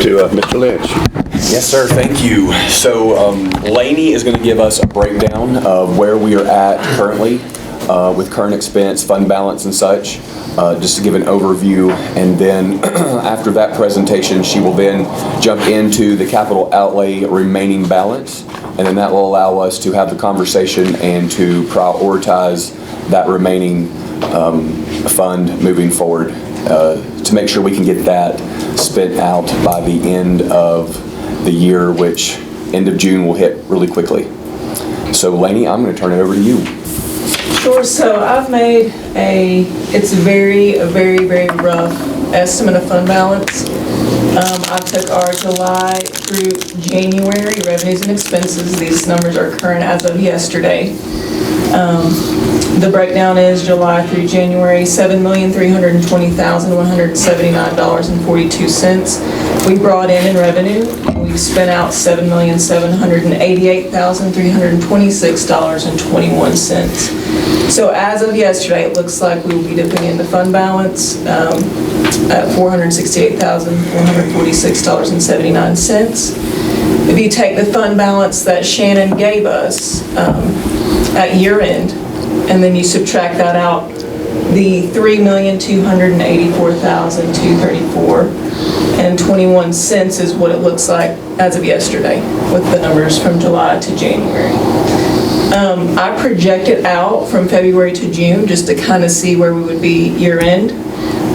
to Mr. Lynch. Yes, sir. Thank you. So Laney is going to give us a breakdown of where we are at currently with current expense, fund balance, and such, just to give an overview. And then after that presentation, she will then jump into the capital outlay remaining balance. And then that will allow us to have the conversation and to prioritize that remaining fund moving forward to make sure we can get that spent out by the end of the year, which end of June will hit really quickly. So Laney, I'm going to turn it over to you. Sure. So I've made it's a very rough estimate of fund balance. I took our July through January revenues and expenses. These numbers are current as of yesterday. The breakdown is July through January, $7,320,179.42. We brought in revenue. We spent out $7,788,326.21. So as of yesterday, it looks like we will be dipping into fund balance at $468,146.79. If you take the fund balance that Shannon gave us at year end, and then you subtract that out, the $3,284,234.21 is what it looks like as of yesterday with the numbers from July to January. I projected out from February to June just to kind of see where we would be year end.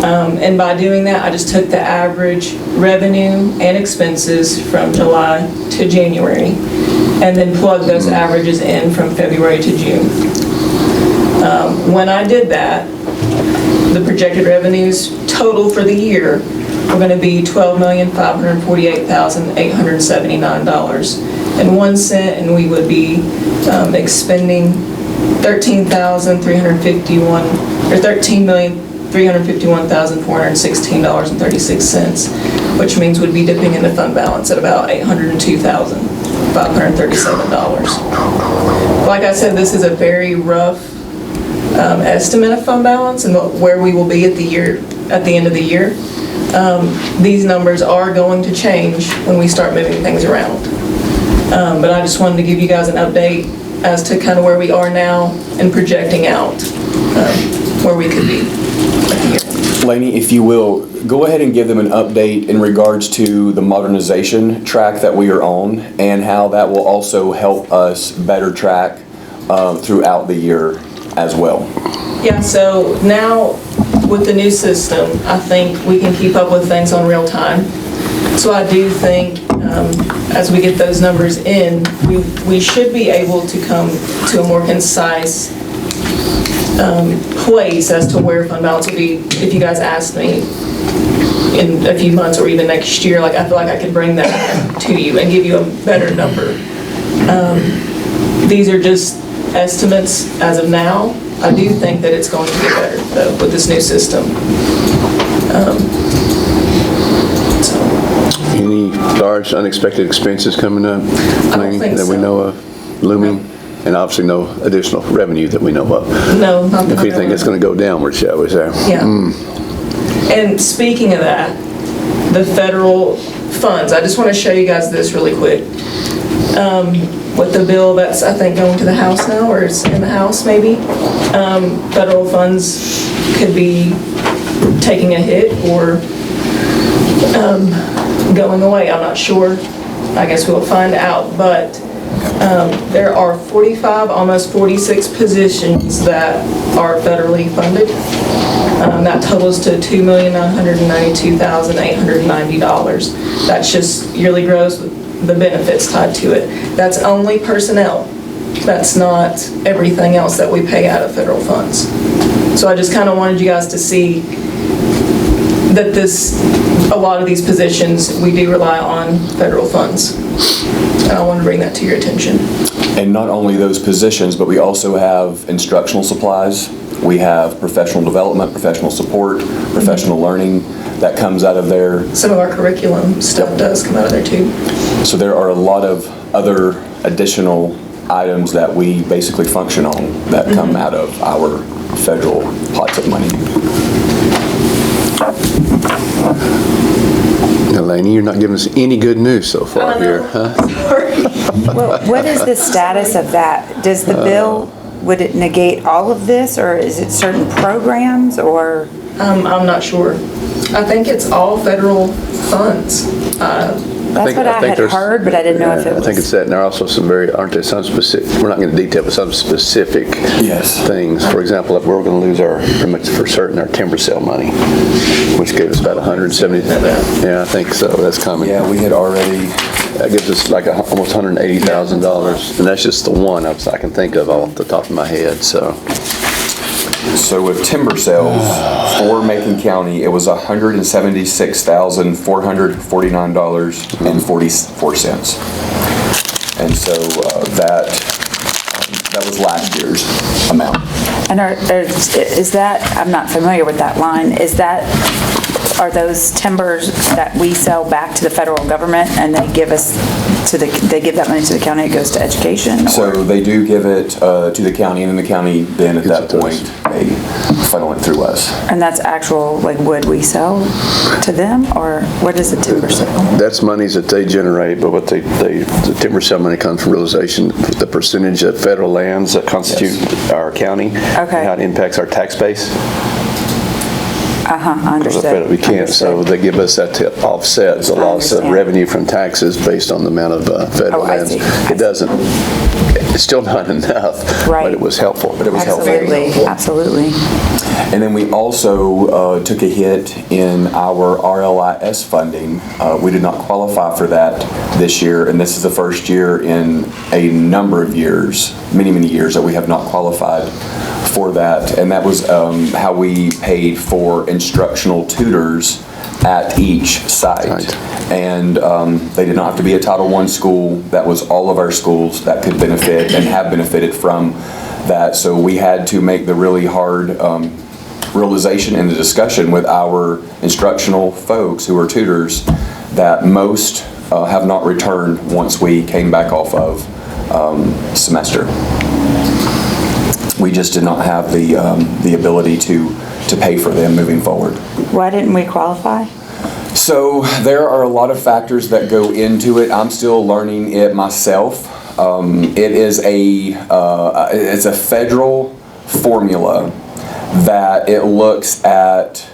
And by doing that, I just took the average revenue and expenses from July to January and then plugged those averages in from February to June. When I did that, the projected revenues total for the year were going to be $12,548,879.01, and we would be expending $13,351,416.36, which means we'd be dipping into fund balance at about $802,537. Like I said, this is a very rough estimate of fund balance and where we will be at the end of the year. These numbers are going to change when we start moving things around. But I just wanted to give you guys an update as to kind of where we are now and projecting out where we could be at the year. Laney, if you will, go ahead and give them an update in regards to the modernization track that we are on and how that will also help us better track throughout the year as well. Yeah, so now with the new system, I think we can keep up with things on real time. So I do think as we get those numbers in, we should be able to come to a more concise place as to where fund balance will be. If you guys asked me in a few months or even next year, like I feel like I could bring that to you and give you a better number. These are just estimates as of now. I do think that it's going to get better though with this new system. Any large unexpected expenses coming up, Laney, that we know of looming? No. And obviously no additional revenue that we know of. No, not if you think it's going to go downward, shall we say? Yeah. And speaking of that, the federal funds, I just want to show you guys this really quick. With the bill that's, I think, going to the House now, or it's in the House maybe, federal funds could be taking a hit or going away. I'm not sure. I guess we'll find out. But there are 45, almost 46 positions that are federally funded. That totals to $2,992,890. That's just yearly gross with the benefits tied to it. That's only personnel. That's not everything else that we pay out of federal funds. So I just kind of wanted you guys to see that a lot of these positions, we do rely on federal funds. And I want to bring that to your attention. And not only those positions, but we also have instructional supplies. We have professional development, professional support, professional learning that comes out of there. Some of our curriculum stuff does come out of there too. So there are a lot of other additional items that we basically function on that come out of our federal pots of money. Now, Lainey, you're not giving us any good news so far here, huh? Sorry. Well, what is the status of that? Does the bill, would it negate all of this, or is it certain programs, or? I'm not sure. I think it's all federal funds. That's what I had heard, but I didn't know if it was. I think it's that, and there are also some aren't there some specific, we're not going to detail, but some specific things. For example, if we're going to lose pretty much for certain, our timber sale money, which gave us about 170. Yeah, I think so. That's coming. Yeah, we had already. That gives us like almost $180,000, and that's just the one I can think of off the top of my head, so. So with timber sales for Macon County, it was $176,449.44. And so that was last year's amount. And is that, I'm not familiar with that line, are those timbers that we sell back to the federal government and they give that money to the county, it goes to education? So they do give it to the county, and then the county then at that point, they funnel it through us. And that's actual, like, wood we sell to them, or what is the timber sale? That's monies that they generate, but the timber sale money comes from realization, the percentage of federal lands that constitute our county, and how it impacts our tax base. Understood. We can't, so they give us that to offset the loss of revenue from taxes based on the amount of federal lands. It doesn't, it's still not enough, but it was helpful. Absolutely. And then we also took a hit in our RLIS funding. We did not qualify for that this year, and this is the first year in a number of years, many years, that we have not qualified for that. And that was how we paid for instructional tutors at each site. And they did not have to be a Title I school. That was all of our schools that could benefit and have benefited from that. So we had to make the really hard realization and the discussion with our instructional folks who are tutors that most have not returned once we came back off of semester. We just did not have the ability to pay for them moving forward. Why didn't we qualify? So there are a lot of factors that go into it. I'm still learning it myself. It is it's a federal formula that it looks at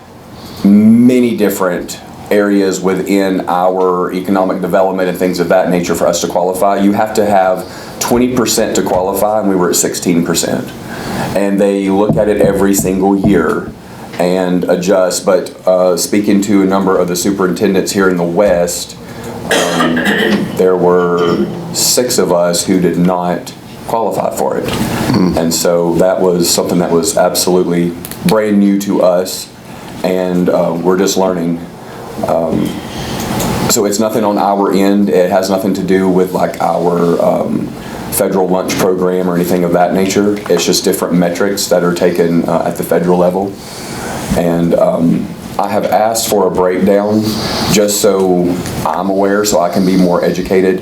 many different areas within our economic development and things of that nature for us to qualify. You have to have 20% to qualify, and we were at 16%. And they look at it every single year and adjust. But speaking to a number of the superintendents here in the West, there were 6 of us who did not qualify for it. And so that was something that was absolutely brand new to us, and we're just learning. So it's nothing on our end. It has nothing to do with like our federal lunch program or anything of that nature. It's just different metrics that are taken at the federal level. And I have asked for a breakdown just so I'm aware, so I can be more educated.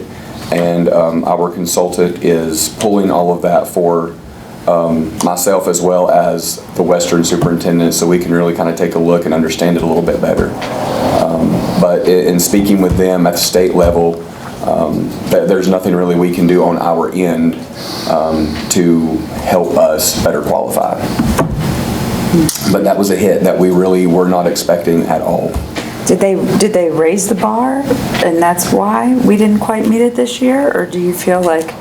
And our consultant is pulling all of that for myself as well as the Western superintendent, so we can really kind of take a look and understand it a little bit better. But in speaking with them at the state level, there's nothing really we can do on our end to help us better qualify. But that was a hit that we really were not expecting at all. Did they raise the bar, and that's why we didn't quite meet it this year, or do you feel like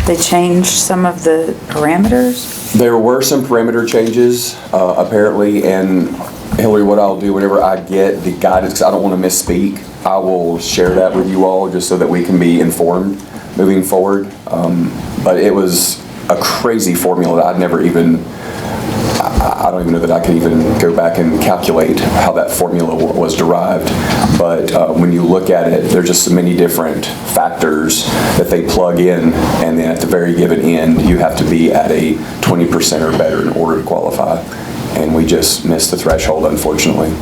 they changed some of the parameters? There were some parameter changes, apparently, and Hillary, what I'll do whenever I get the guidance, because I don't want to misspeak, I will share that with you all just so that we can be informed moving forward. But it was a crazy formula that I'd never even, I don't even know that I could even go back and calculate how that formula was derived. But when you look at it, there's just so many different factors that they plug in, and then at the very given end, you have to be at a 20% or better in order to qualify. And we just missed the threshold, unfortunately.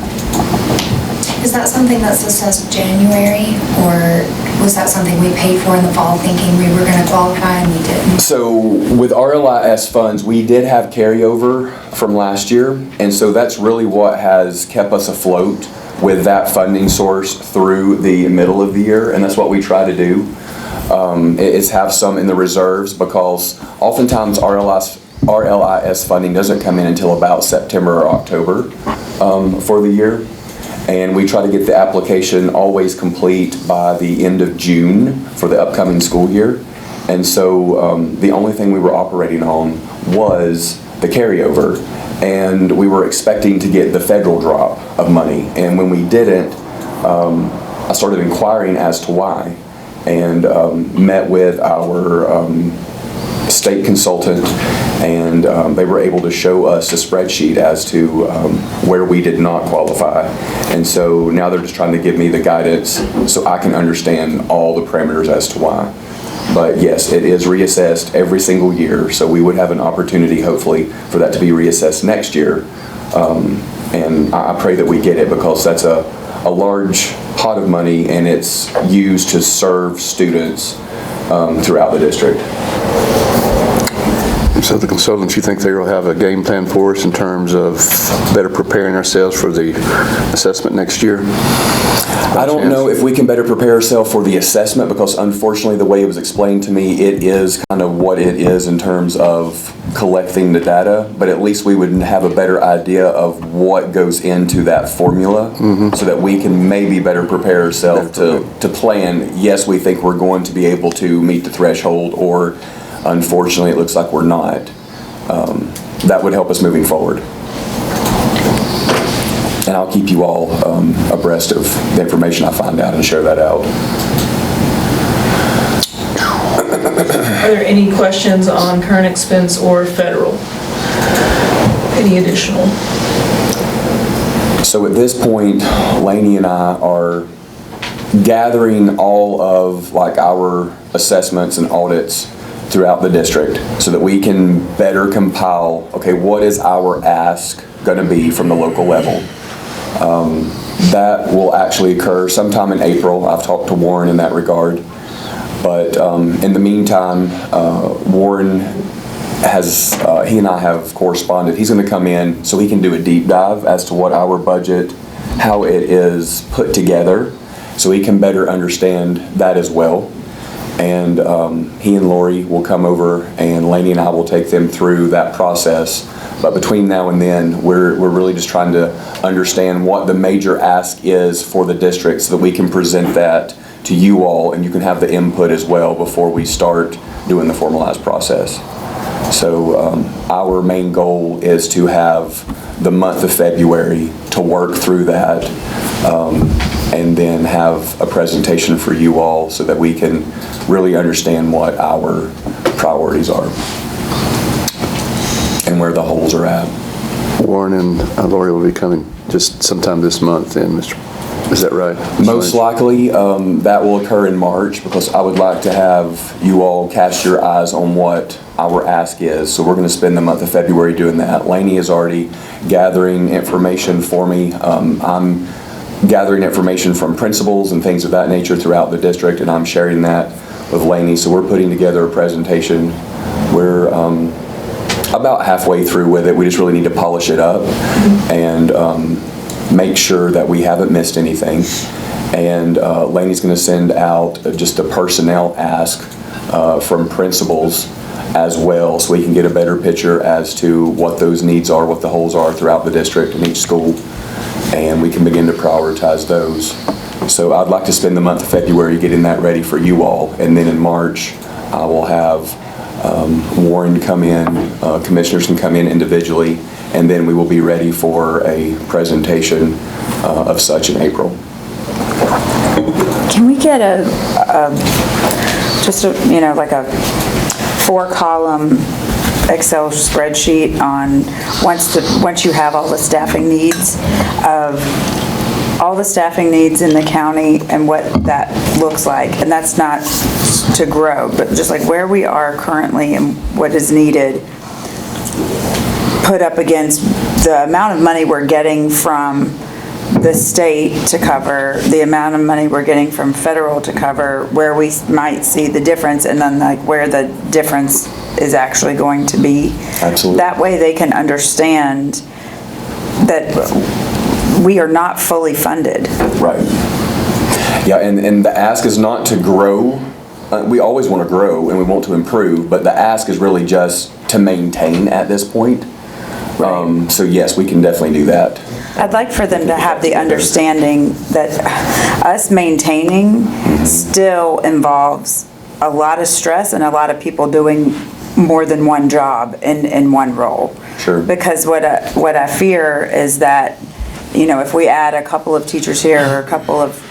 Is that something that's assessed January, or was that something we paid for in the fall thinking we were going to qualify and we didn't? So with RLIS funds, we did have carryover from last year, and so that's really what has kept us afloat with that funding source through the middle of the year, and that's what we try to do, is have some in the reserves, because oftentimes RLIS funding doesn't come in until about September or October for the year. And we try to get the application always complete by the end of June for the upcoming school year. And so the only thing we were operating on was the carryover. And we were expecting to get the federal drop of money. And when we didn't, I started inquiring as to why, and met with our state consultant, and they were able to show us a spreadsheet as to where we did not qualify. And so now they're just trying to give me the guidance so I can understand all the parameters as to why. But yes, it is reassessed every single year, so we would have an opportunity, hopefully, for that to be reassessed next year. And I pray that we get it, because that's a large pot of money, and it's used to serve students throughout the district. So the consultants, you think they'll have a game plan for us in terms of better preparing ourselves for the assessment next year? I don't know if we can better prepare ourselves for the assessment, because unfortunately the way it was explained to me, it is kind of what it is in terms of collecting the data, but at least we would have a better idea of what goes into that formula, so that we can maybe better prepare ourselves to plan. Yes, we think we're going to be able to meet the threshold, or unfortunately, it looks like we're not. That would help us moving forward. And I'll keep you all abreast of the information I find out and share that out. Are there any questions on current expense or federal? Any additional? So at this point, Lainey and I are gathering all of our assessments and audits throughout the district, so that we can better compile, okay, what is our ask going to be from the local level? That will actually occur sometime in April. I've talked to Warren in that regard. But in the meantime, Warren has, he and I have corresponded. He's going to come in so he can do a deep dive as to what our budget, how it is put together, so he can better understand that as well. And he and Lori will come over, and Lainey and I will take them through that process. But between now and then, we're really just trying to understand what the major ask is for the district, so that we can present that to you all, and you can have the input as well before we start doing the formalized process. So our main goal is to have the month of February to work through that, and then have a presentation for you all so that we can really understand what our priorities are and where the holes are at. Warren and Lori will be coming just sometime this month, then, Mr. Is that right? Most likely, that will occur in March, because I would like to have you all cast your eyes on what our ask is. So we're going to spend the month of February doing that. Lainey is already gathering information for me. I'm gathering information from principals and things of that nature throughout the district, and I'm sharing that with Lainey. So we're putting together a presentation. We're about halfway through with it. We just really need to polish it up and make sure that we haven't missed anything. And Lainey's going to send out just a personnel ask from principals as well, so we can get a better picture as to what those needs are, what the holes are throughout the district and each school, and we can begin to prioritize those. So I'd like to spend the month of February getting that ready for you all, and then in March I will have Warren come in, commissioners can come in individually, and then we will be ready for a presentation of such in April. Can we get just a 4-column Excel spreadsheet on, once you have all the staffing needs, of all the staffing needs in the county and what that looks like? And that's not to grow, but just like where we are currently and what is needed, put up against the amount of money we're getting from the state to cover, the amount of money we're getting from federal to cover, where we might see the difference, and then where the difference is actually going to be. Absolutely. That way they can understand that we are not fully funded. Right. Yeah, and the ask is not to grow. We always want to grow and we want to improve, but the ask is really just to maintain at this point. So yes, we can definitely do that. I'd like for them to have the understanding that us maintaining still involves a lot of stress and a lot of people doing more than one job in one role. Sure. Because what I fear is that, if we add a couple of teachers here or a couple of,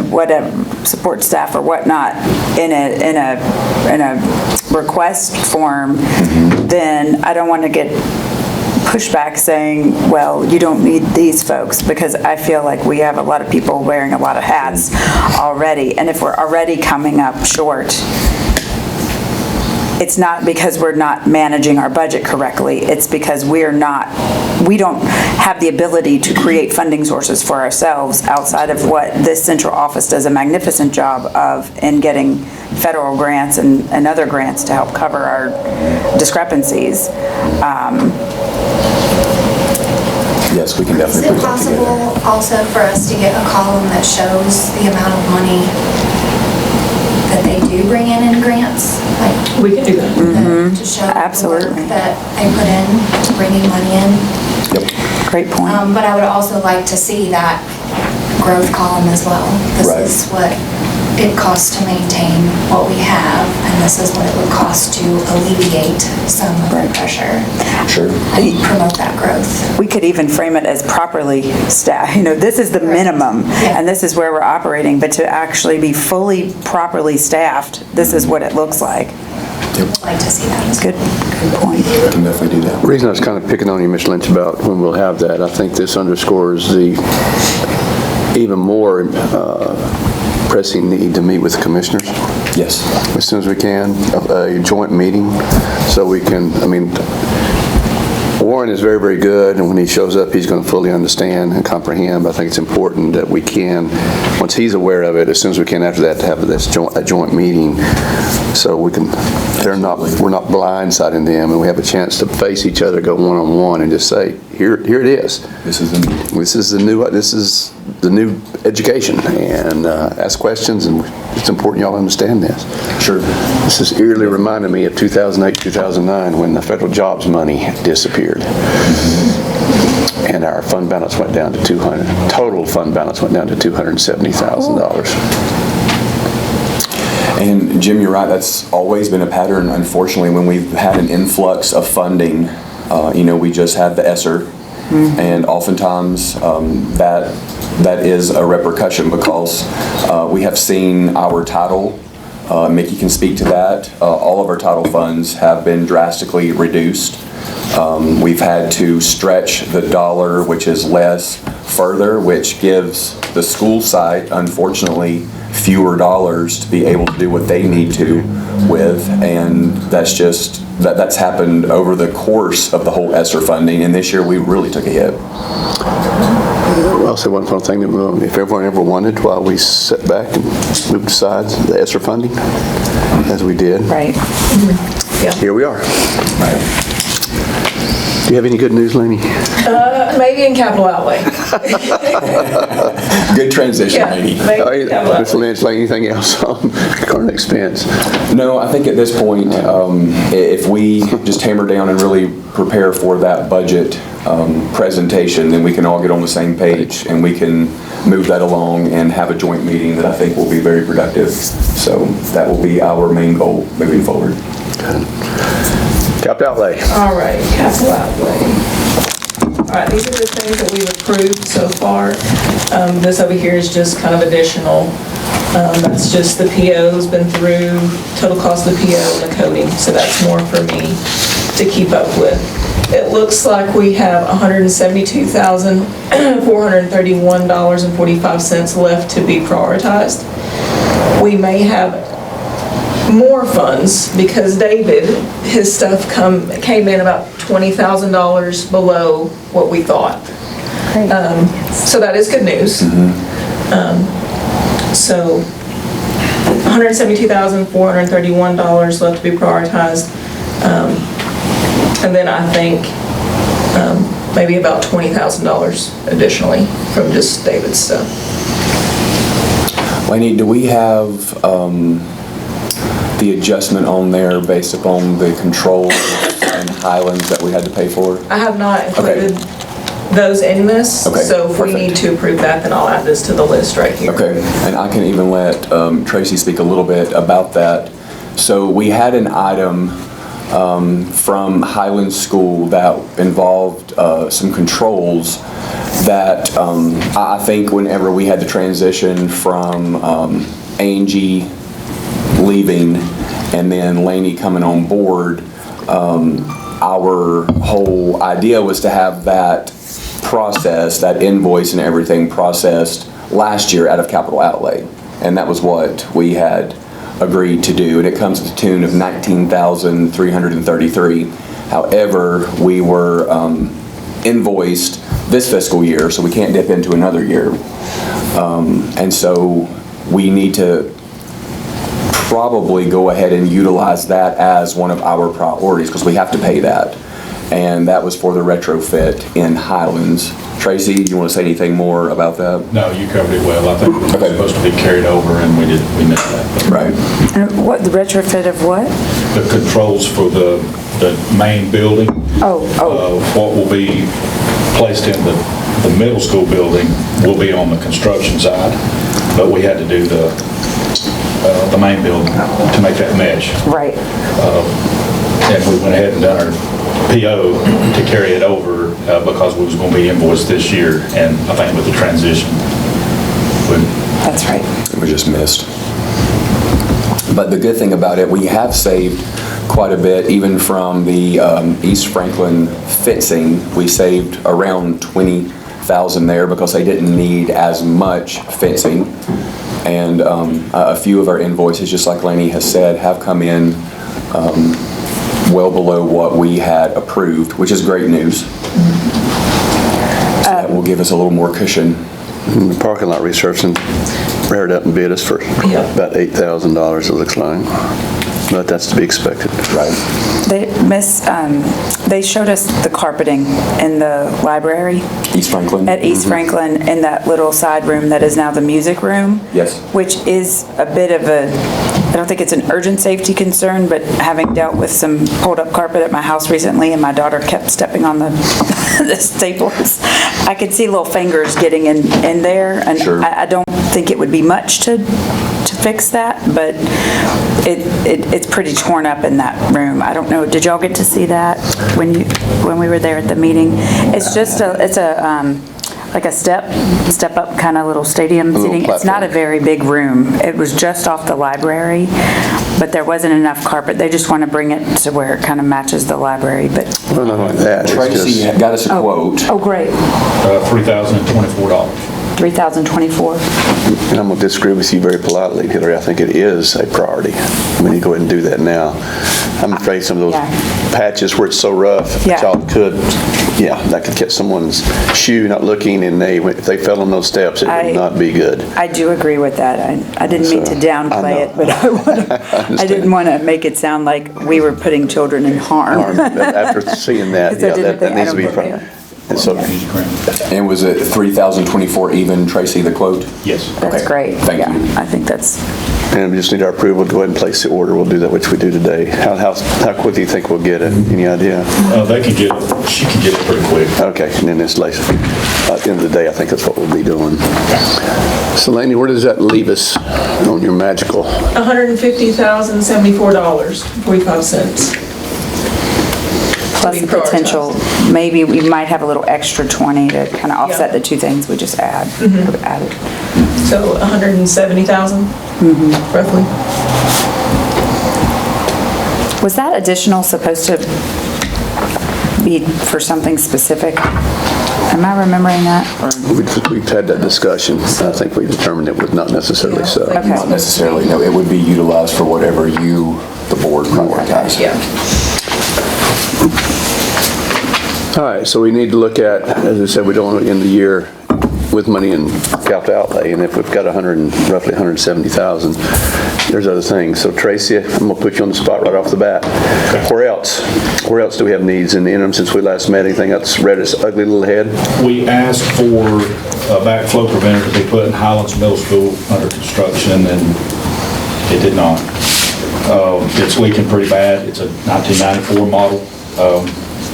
whatever, support staff or whatnot in a request form, then I don't want to get pushback saying, well, you don't need these folks, because I feel like we have a lot of people wearing a lot of hats already. And if we're already coming up short, it's not because we're not managing our budget correctly. It's because we don't have the ability to create funding sources for ourselves outside of what this central office does a magnificent job of in getting federal grants and other grants to help cover our discrepancies. Yes, we can Is definitely it put that together. possible also for us to get a column that shows the amount of money that they do bring in grants? Like, We can do that. to show the work Absolutely. that they put in, bringing money in. Yep. Great point. But I would also like to see that growth column as well. Right. This is what it costs to maintain what we have, and this is what it would cost to alleviate some of the pressure Sure. and promote that growth. We could even frame it as properly staffed. This is the minimum, Yeah. and this is where we're operating, but to actually be fully properly staffed, this is what it looks like. I'd like to see that as well. Good point. We can definitely do that. The reason I was kind of picking on you, Ms. Lynch, about when we'll have that, I think this underscores the even more pressing need to meet with the commissioners Yes. as soon as we can, a joint meeting, so we can, Warren is very, very good, and when he shows up, he's going to fully understand and comprehend. But I think it's important that we can, once he's aware of it, as soon as we can after that, to have a joint meeting, so we can, we're not blindsiding them, and we have a chance to face each other, go one-on-one, and just say, here it is. This is the This is the new education, and ask questions, and it's important y'all understand this. Sure. This is eerily reminding me of 2008, 2009, when the federal jobs money disappeared. And our fund balance went down to total fund balance went down to $270,000. And Jim, you're right, that's always been a pattern, unfortunately, when we've had an influx of funding. We just had the ESSER, and oftentimes that is a repercussion because we have seen our title, Mickey can speak to that, all of our title funds have been drastically reduced. We've had to stretch the dollar, which is less, further, which gives the school side, unfortunately, fewer dollars to be able to do what they need to with, and that's happened over the course of the whole ESSER funding, and this year we really took a hit. I'll say one final thing, that if everyone ever wanted, while we sat back and moved aside the ESSER funding, as we did. Right. Here we are. Do you have any good news, Lainey? Maybe in capital outlay. Good transition, Yeah, lady. maybe in capital Mr. outlay. Lynch, like anything else on current expense? No, I think at this point, if we just hammer down and really prepare for that budget presentation, then we can all get on the same page and we can move that along and have a joint meeting that I think will be very productive. So that will be our main goal moving forward. Capital outlay. All right, capital outlay. All right, these are the things that we've approved so far. This over here is just kind of additional. That's just the PO's been through, total cost of the PO and the coding, so that's more for me to keep up with. It looks like we have $172,431.45 left to be prioritized. We may have more funds because David, his stuff came in about $20,000 below what we thought. So that is good news. So $172,431 left to be prioritized. And then I think maybe about $20,000 additionally from just David's stuff. Lainey, do we have the adjustment on there based upon the controls and Highlands that we had to pay for? I have not included those in this, Okay, so if we perfect. need to approve that, then I'll add this to the list right here. Okay, and I can even let Tracy speak a little bit about that. So we had an item from Highland School that involved some controls that I think whenever we had the transition from Angie leaving and then Lainey coming on board, our whole idea was to have that process, that invoice and everything processed last year out of capital outlay. And that was what we had agreed to do. And it comes to the tune of $19,333. However, we were invoiced this fiscal year, so we can't dip into another year. And so we need to probably go ahead and utilize that as one of our priorities because we have to pay that. And that was for the retrofit in Highlands. Tracy, do you want to say anything more about that? No, you covered it well. I think it was Okay. supposed to be carried over and we missed that. Right. And what, the retrofit of what? The controls for the main building. What will be placed in the middle school building will be on the construction side, but we had to do the main building to make that mesh. Right. And we went ahead and done our PO to carry it over because we was going to be invoiced this year, and I think with the transition, That's right. It was just missed. But the good thing about it, we have saved quite a bit, even from the East Franklin fencing. We saved around $20,000 there because they didn't need as much fencing. And a few of our invoices, just like Lainey has said, have come in well below what we had approved, which is great news. So that will give us a little more cushion. The parking lot resurfacing reared up and bid us for about $8,000, it looks like. But that's to be expected. Right. They showed us the carpeting in the library. East Franklin? At East Franklin, in that little side room that is now the music room. Yes. Which is a bit of a, I don't think it's an urgent safety concern, but having dealt with some pulled up carpet at my house recently and my daughter kept stepping on the the staples, I could see little fingers getting in there. And Sure. I don't think it would be much to fix that, but it's pretty torn up in that room. I don't know, did y'all get to see that when we were there at the meeting? It's just like a step up kind of little stadium seating. It's not a very big room. It was just off the library, but there wasn't enough carpet. They just want to bring it to where it kind of matches the library, but. Well, not only that, it's Tracy just, got us a quote. Oh, great. $3,024. $3,024. and I'm going to disagree with you very politely, Hillary. I think it is a priority. We need to go ahead and do that now. I'm afraid some of those patches where it's so rough, a child could, that could catch someone's shoe not looking, and if they fell on those steps, it would not be good. I do agree with that. I didn't mean to downplay it, but I didn't want to make it sound like we were putting children in harm. After seeing that, that needs to be. And so, And was it $3,024 even, Tracy, the quote? Yes. That's great. Thank you. I think that's. and we just need our approval to go ahead and place the order. We'll do that, which we do today. How quick do you think we'll get it? Any idea? She can get it pretty quick. Okay, and then it's later. At the end of the day, I think that's what we'll be doing. So, Lainey, where does that leave us on your magical? $150,074.45. Plus the potential, maybe we might have a little extra 20 to kind of offset the two things we just added. So 170,000, roughly. Was that additional supposed to be for something specific? Am I remembering that? We've had that discussion. I think we determined it was not necessarily so. Okay. Not necessarily, no. It would be utilized for whatever you, the board, prioritize. Yeah. All right, so we need to look at, as I said, we don't want to end the year with money in capital outlay, and if we've got roughly 170,000, there's other things. So Tracy, I'm gonna put you on the spot right off the bat. Where else do we have needs in the interim since we last met? Anything else read its ugly little head? We asked for a backflow preventer to be put in Highlands Middle School under construction, and it did not. It's leaking pretty bad. It's a 1994 model,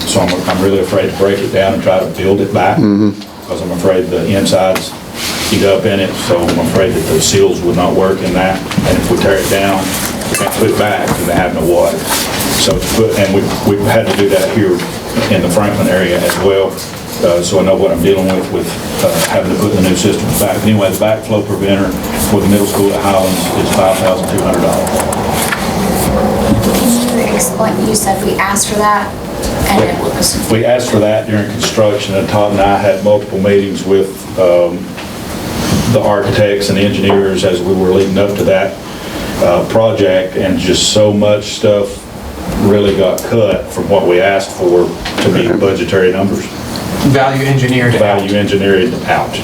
so I'm really afraid to break it down and try to build it back, because I'm afraid the insides eat up in it, so I'm afraid that the seals would not work in that, and if we tear it down, we can't put it back because they have no water. So we've had to do that here in the Franklin area as well, so I know what I'm dealing with having to put the new system back. Anyway, the backflow preventer for the middle school at Highlands is $5,200. Can you explain, you said we asked for that, and it was... We asked for that during construction, and Todd and I had multiple meetings with the architects and engineers as we were leading up to that project, and just so much stuff really got cut from what we asked for to meet budgetary numbers. Value engineered. Value engineered out.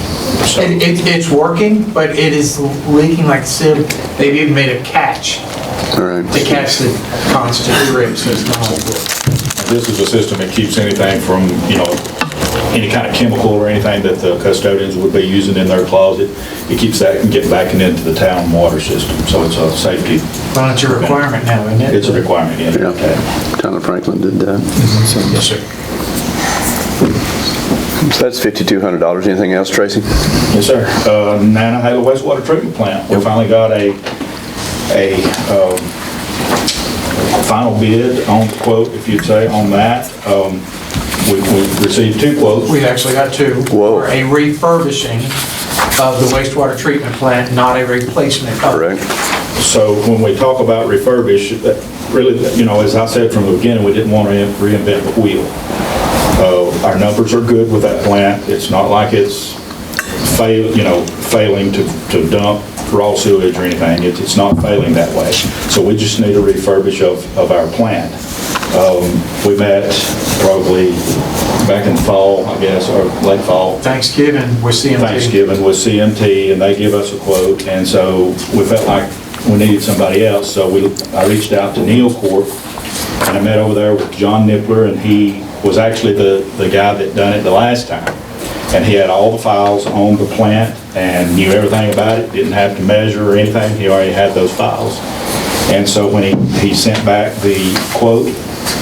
So, It's working, but it is leaking like sieve. They've even made a catch All right. to catch the constant drip, so it's not good. this is a system that keeps anything from, any kind of chemical or anything that the custodians would be using in their closet. It keeps that from getting back into the town water system, so it's a safety. Well, it's a requirement now, isn't it? It's a requirement, yeah. Yeah. Town of Franklin did that. Yes, sir. So that's $5,200. Anything else, Tracy? Yes, sir. Nantahala wastewater treatment plant. We finally got a final bid on the quote, if you'd say, on that. We received 2 quotes. We actually got 2. Whoa. For a refurbishing of the wastewater treatment plant, not a replacement of it. Correct. So when we talk about refurbish, that really, as I said from the beginning, we didn't want to reinvent the wheel. Our numbers are good with that plant. It's not like it's failing to dump raw sewage or anything. It's not failing that way. So we just need a refurbish of our plant. We met probably back in the fall, I guess, or late fall. Thanksgiving with CMT. Thanksgiving with CMT, and they give us a quote, and so we felt like we needed somebody else, so I reached out to Neil Corp, and I met over there with John Nippler, and he was actually the guy that done it the last time. And he had all the files on the plant and knew everything about it, didn't have to measure or anything, he already had those files. And so when he sent back the quote,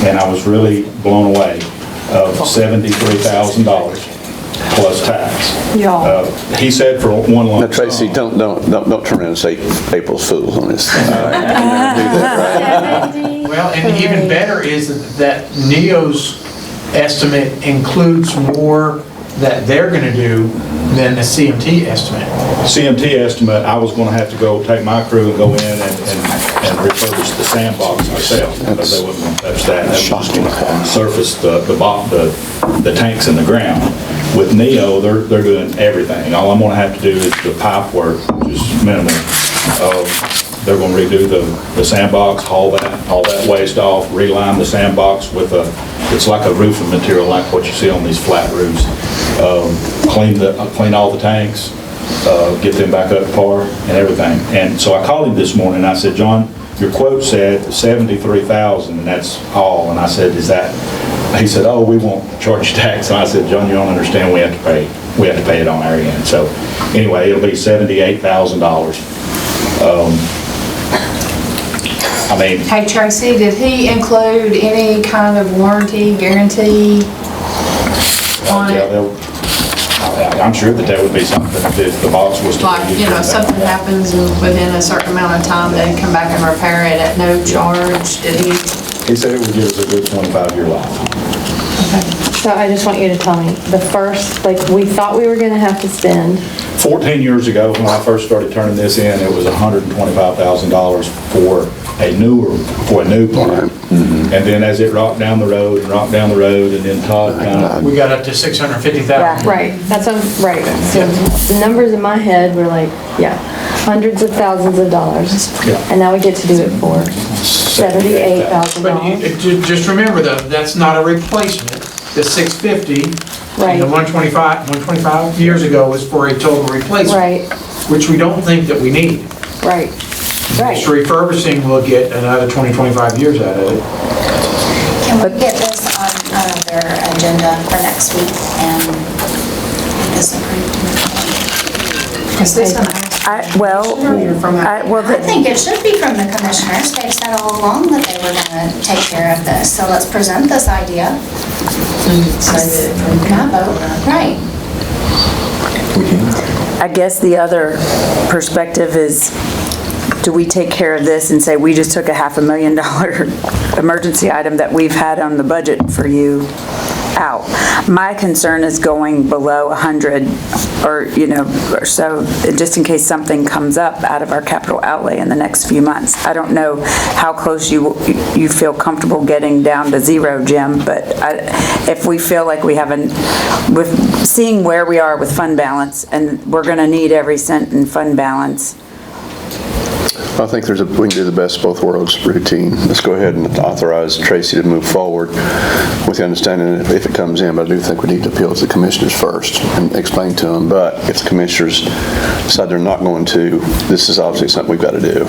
and I was really blown away, of $73,000 plus tax. Y'all. He said for one lump Now, Tracy, sum- don't turn around and say April's Fools on this. Well, and even better is that NEO's estimate includes more that they're going to do than the CMT estimate. CMT estimate, I was going to have to go take my crew and go in and refurbish the sandbox ourselves, because they wasn't going to touch that. That was just going to surface the tanks in the ground. With NEO, they're doing everything. All I'm going to have to do is the pipe work, which is minimal. They're going to redo the sandbox, haul that waste off, reline the sandbox with it's like a roofing material, like what you see on these flat roofs. Clean all the tanks, get them back up to par and everything. And so I called him this morning and I said, John, your quote said $73,000 and that's all. And I said, is that? He said, oh, we won't charge tax. And I said, John, you don't understand. We have to pay it on our end. So anyway, it'll be $78,000. Hey Tracy, did he include any kind of warranty, guarantee on it? I'm sure that there would be something if the box was to Like, something happens and within a certain amount of time, they come back and repair it at no charge? Did he? He said it would give us a good 25-year life. So I just want you to tell me, the first, we thought we were gonna have to spend, 14 years ago, when I first started turning this in, it was $125,000 for a new plant. And then as it rocked down the road, and then Todd kind of... We got up to $650,000. right, right. So the numbers in my head were hundreds of thousands of dollars. Yeah. And now we get to do it for $78,000. But just remember though, that's not a replacement. The $650 Right. And the 125 years ago was for a total replacement. Right, Which we don't think that we need. right, This right. refurbishing will get another 20, 25 years out of it. Can we get this on their agenda for next week and get this approved? Is this an I think it should be from the commissioners. They've said all along that they were gonna take care of this, so let's present this idea. Not vote, right. I guess the other perspective is, do we take care of this and say, we just took a $500,000 emergency item that we've had on the budget for you out? My concern is going below 100 or so, just in case something comes up out of our capital outlay in the next few months. I don't know how close you feel comfortable getting down to zero, Jim, but if we feel like we haven't, with seeing where we are with fund balance, and we're gonna need every cent in fund balance. I think we can do the best of both worlds routine. Let's go ahead and authorize Tracy to move forward with the understanding that if it comes in, but I do think we need to appeal to the commissioners first and explain to them. But if the commissioners decide they're not going to, this is obviously something we've got to do.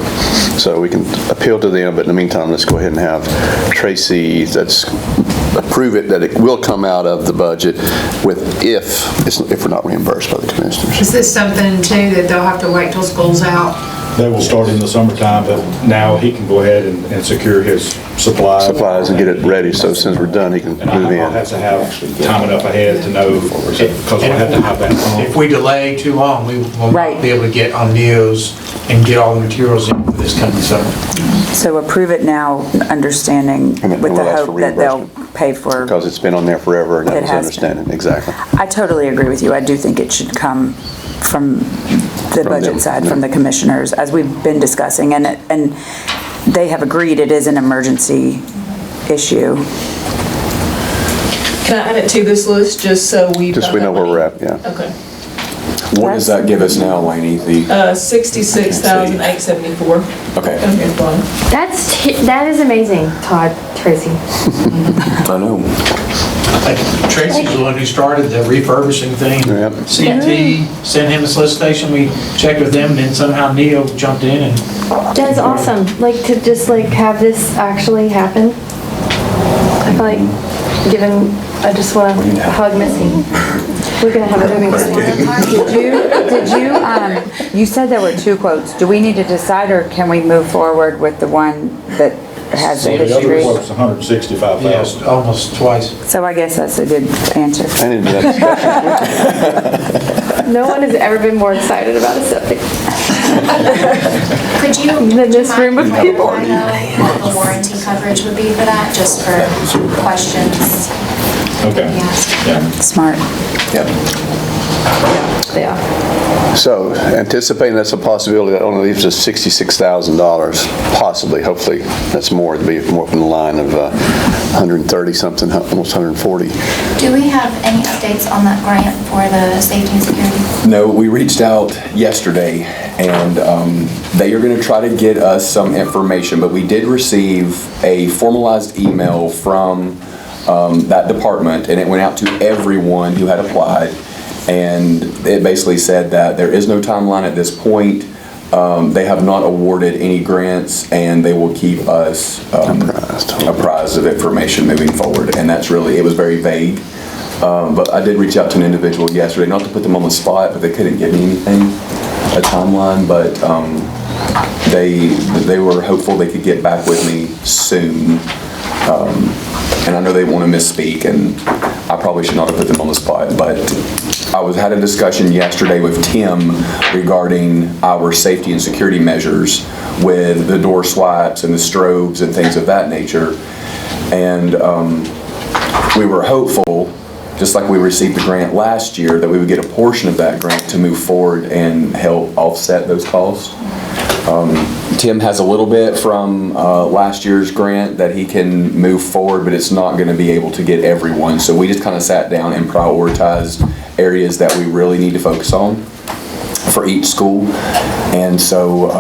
So we can appeal to them, but in the meantime, let's go ahead and have Tracy, approve it that it will come out of the budget if we're not reimbursed by the commissioners. Is this something too that they'll have to wait till school's out? That will start in the summertime, but now he can go ahead and secure his supplies. And get it ready, so as soon as we're done, he can And move in. I'll have to have time enough ahead to know, because we'll have to have that If on. we delay too long, we will Right. not be able to get on Neos and get all the materials in for this coming summer. So approve it now, understanding And then with the we'll ask for hope that they'll reimbursement. pay for. Because it's been on there forever, and that It was the has understanding, exactly. I totally agree with you. I do think it should come from the From budget them, side, yeah. from the commissioners, as we've been discussing, and they have agreed it is an emergency issue. Can I add it to this list, just so we Just we know where we're at, yeah. Okay. What does that give us now, Lainey? The 66,874. Okay. Okay, fine. That is amazing, Todd, Tracy. I know. Tracy's the one who started the refurbishing thing. Yep. CMT sent him a solicitation, we checked with them, and then somehow Neo jumped in and That's awesome, like to just have this actually happen. I feel like I just want to hug Missy. We're gonna have a moving You said there were two quotes. Do we need to decide, or can we move forward with the one that has the The other history? quote's $165,000. yes, almost twice. So I guess that's a good answer. I need to do that discussion. No one has ever been more excited about a septic. Could you? Than this room of people. I know what the warranty coverage would be for that, just for questions. Okay. Yeah. Smart. Yep. Yeah. So anticipating that's a possibility, that only leaves us $66,000, possibly, hopefully, that's more, it'd be more in the line of 130 something, almost 140. Do we have any updates on that grant for the safety and security? No, we reached out yesterday, and they are going to try to get us some information, but we did receive a formalized email from that department, and it went out to everyone who had applied, and it basically said that there is no timeline at this point. They have not awarded any grants, and they will keep us apprised of information moving forward, and that's really, it was very vague. But I did reach out to an individual yesterday, not to put them on the spot, but they couldn't give me anything, a timeline, but they were hopeful they could get back with me soon. And I know they want to misspeak, and I probably should not have put them on the spot, but I had a discussion yesterday with Tim regarding our safety and security measures with the door swipes and the strobes and things of that nature. And we were hopeful, just like we received the grant last year, that we would get a portion of that grant to move forward and help offset those costs. Tim has a little bit from last year's grant that he can move forward, but it's not going to be able to get everyone. So we just kind of sat down and prioritized areas that we really need to focus on for each school. And so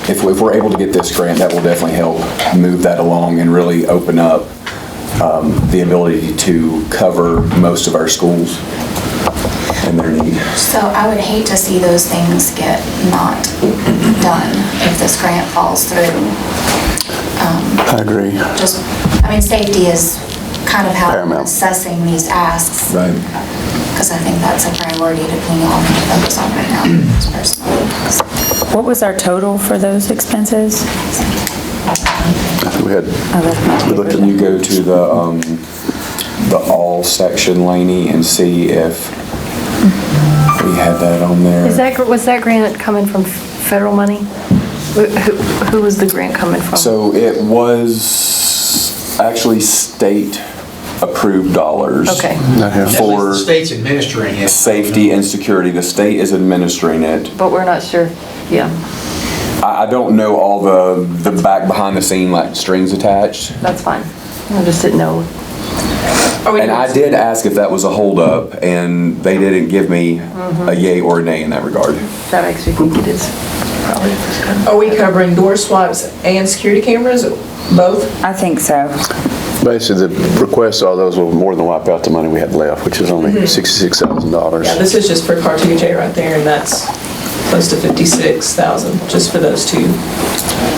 if we're able to get this grant, that will definitely help move that along and really open up the ability to cover most of our schools and their need. So I would hate to see those things get not done if this grant falls through. I agree. Safety is kind of how I'm Paramount. assessing these asks. Right. Because I think that's a priority that we all need to focus on right now, personally. What was our total for those expenses? We had, We looked Can you go to the all section, Laney, and see if we had that on there? Was that grant coming from federal money? Who was the grant coming from? So it was actually state-approved dollars. Okay. not here. For The state's administering it. safety and security. The state is administering it. But we're not sure, yeah, I don't know all the back behind the scene, like strings attached. that's fine. I just didn't know. And I did ask if that was a holdup, and they didn't give me a yay or a nay in that regard. That makes me think it is probably. Are we covering door swipes and security cameras, both? I think so. Basically, the requests, all those will more than wipe out the money we had left, which is only $66,000. Yeah, this is just for car ticket J right there, and that's close to 56,000 just for those two.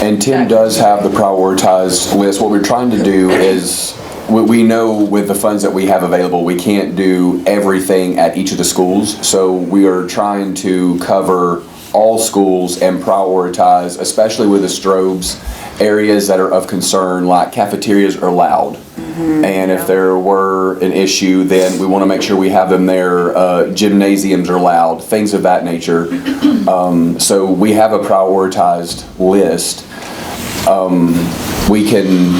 And Tim does have the prioritized list. What we're trying to do is, we know with the funds that we have available, we can't do everything at each of the schools. So we are trying to cover all schools and prioritize, especially with the strobes, areas that are of concern, like cafeterias are loud. And if there were an issue, then we want to make sure we have them there. Gymnasiums are loud, things of that nature. So we have a prioritized list. We can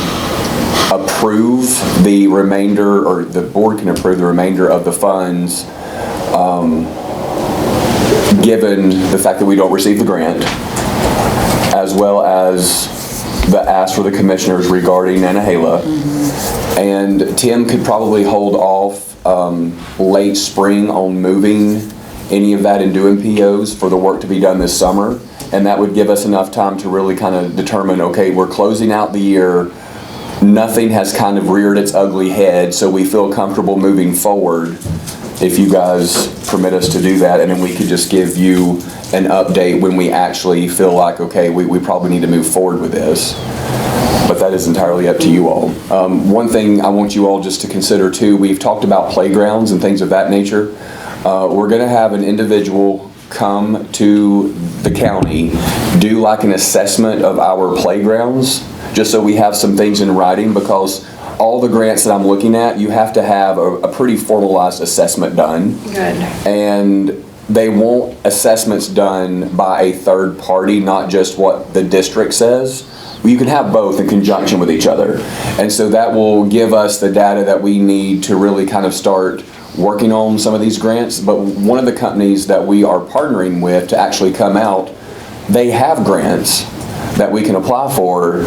approve the remainder, or the board can approve the remainder of the funds, given the fact that we don't receive the grant, as well as the ask for the commissioners regarding Nantahala. And Tim could probably hold off late spring on moving any of that and doing POs for the work to be done this summer. And that would give us enough time to really kind of determine, okay, we're closing out the year, nothing has kind of reared its ugly head, so we feel comfortable moving forward if you guys permit us to do that, and then we could just give you an update when we actually feel like, okay, we probably need to move forward with this. But that is entirely up to you all. One thing I want you all just to consider too, we've talked about playgrounds and things of that nature. We're gonna have an individual come to the county, do like an assessment of our playgrounds, just so we have some things in writing, because all the grants that I'm looking at, you have to have a pretty formalized assessment done. Good. And they want assessments done by a third party, not just what the district says. You can have both in conjunction with each other. And so that will give us the data that we need to really kind of start working on some of these grants. But one of the companies that we are partnering with to actually come out, they have grants that we can apply for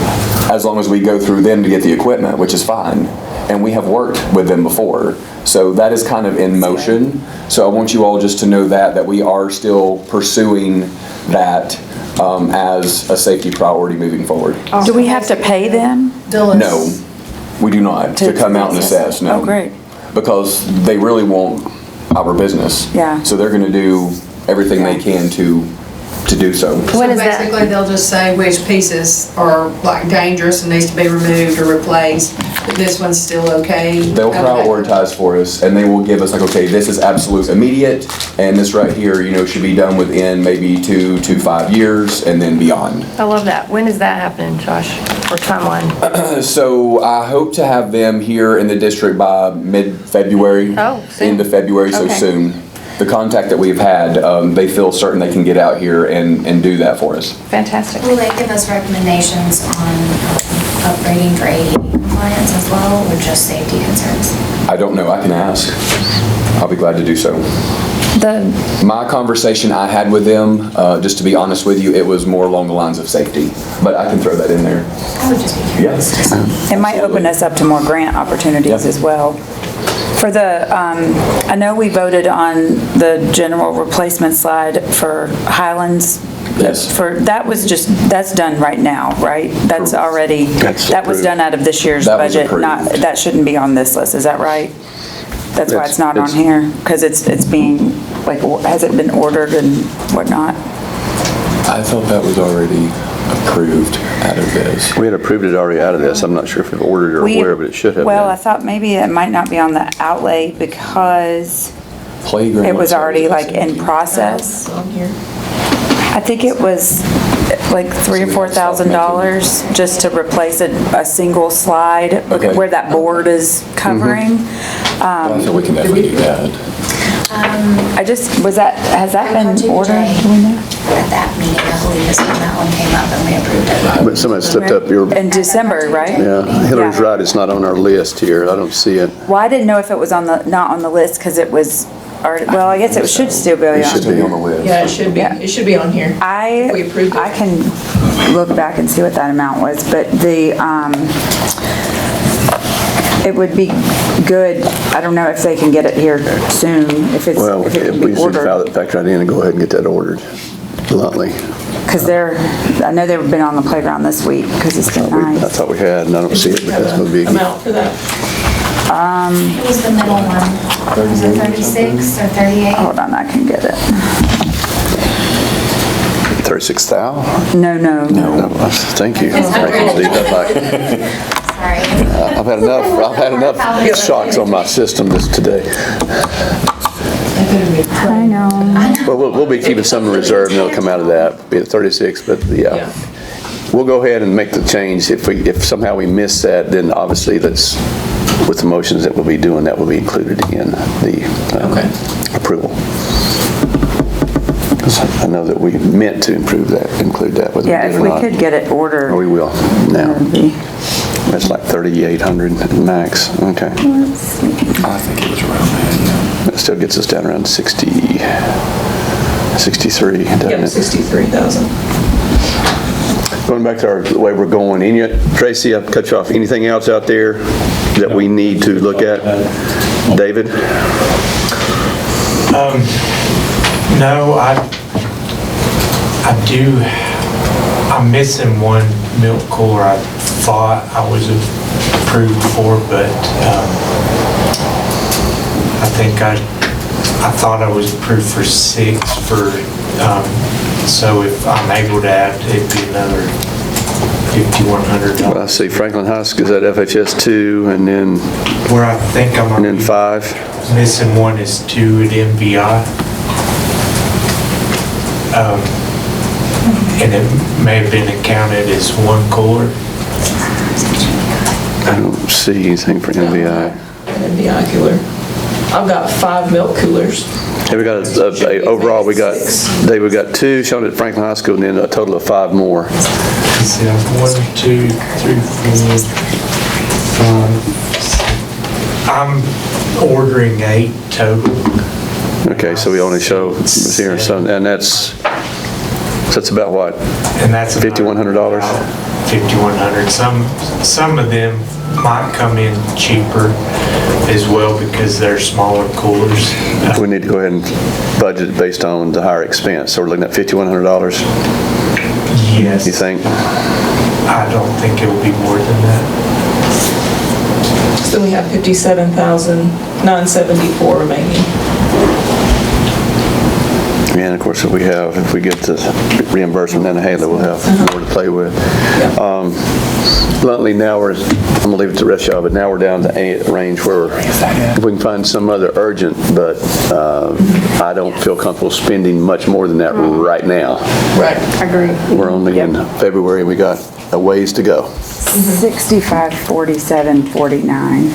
as long as we go through them to get the equipment, which is fine. And we have worked with them before. So that is kind of in motion. So I want you all just to know that we are still pursuing that as a safety priority moving forward. Do we have to pay them? No, we do not, to come out and assess, no. Oh, great. Because they really want our business. Yeah. So they're gonna do everything they can to do so. When is that? Basically, they'll just say which pieces are like dangerous and needs to be removed or replaced, but this one's still okay. They'll Okay. prioritize for us, and they will give us like, okay, this is absolute immediate, and this right here, should be done within maybe 2 to 5 years, and then beyond. I love that. When is that happening, Josh? Or timeline? So I hope to have them here in the district by mid-February. Oh, soon. End of February, so Okay. soon. The contact that we've had, they feel certain they can get out here and do that for us. Fantastic. Will they give us recommendations on upgrading for ADA compliance as well, or just safety concerns? I don't know, I can ask. I'll be glad to do so. My conversation I had with them, just to be honest with you, it was more along the lines of safety, but I can throw that in there. I would just be curious. Yes. It might open us up to more grant opportunities as well. For the, I know we voted on the general replacement slide for Highlands Yes. That's done right now, right? That's already, That's that was approved. done out of this year's That was budget, not, approved. that shouldn't be on this list, is that right? That's why It's- it's not on it's- here, because it's being, like, has it been ordered and whatnot? I thought that was already approved out of this. We had approved it already out of this. I'm not sure if we've ordered it or where, but it should have Well, I been. thought maybe it might not be on the outlay because Playground. it was already like in process. On here. I think it was like $3,000 or $4,000 just to replace a single slide Okay. where that board is covering. I thought we can definitely do that. has that I been called you ordered? today Do we know? at that meeting, I believe is when that one came up and we approved it. But somebody slipped up your, In December, right? yeah, Hillary's Yeah. right, it's not on our list here. I don't see it. Well, I didn't know if it was not on the list because it was, well, I guess it should still be It should on. be on the list. Yeah, it should be. Yeah. It should be on here. If we approved it. I can look back and see what that amount was, but it would be good, I don't know if they can get it here soon, if it Well, can if be we should file ordered. that fact right in and go ahead and get that ordered bluntly. Because I know they've been on the playground this week, because it's been I nice. thought we had, and I don't see it, but that's gonna be, Amount for that. It was the middle one. Was it 36 or 38? Hold on, I can get it. 36,000? No. No, thank you. Thank you, Steve. Sorry. I've had enough shocks on my system today. I know. Well, we'll be keeping some in reserve, and it'll come out of that, be it 36, but yeah. Yeah. We'll go ahead and make the change. If somehow we miss that, then obviously that's, with the motions that we'll be doing, that will be included in the approval. 'Cause I know that we meant to include that, whether we Yeah, did if or we not. could get it ordered. Or we will, now. That would be- That's like 3,800 max, okay. I think it was around that. That still gets us down around 60, 63, doesn't Yep, it? 63,000. Going back to the way we're going, Tracy, I've cut you off. Anything else out there that we need to look at? David? No, I'm missing one milk cooler I thought I was approved for, but I think I thought I was approved for 6 so if I'm able to add, it'd be another $5,100. Well, I see Franklin High School is at FHS 2, and then Where I think I'm 5. missing one is 2 at MVI. And it may have been accounted as one cooler. I don't see anything for NVI. NVI cooler. I've got 5 milk coolers. Hey, we got, overall, we got 2 shown at Franklin High School, and then a total of 5 more. Let's see, I have 1, 2, 3, 4, 5. I'm ordering 8 total. Okay, so we only show here, so, and that's about what? And that's about $5,100? $5,100. Some of them might come in cheaper as well because they're smaller coolers. We need to go ahead and budget based on the higher expense, so we're looking at $5,100, Yes. you think? I don't think it will be more than that. So we have 57,974 remaining. And of course, if we get the reimbursement and a halo, we'll have more to play with. Bluntly, now I'm gonna leave it to the rest of y'all, but now we're down to a range where if we can find some other urgent, but I don't feel comfortable spending much more than that right now. Right. Agree. We're only in February, we got a ways to go. 654749.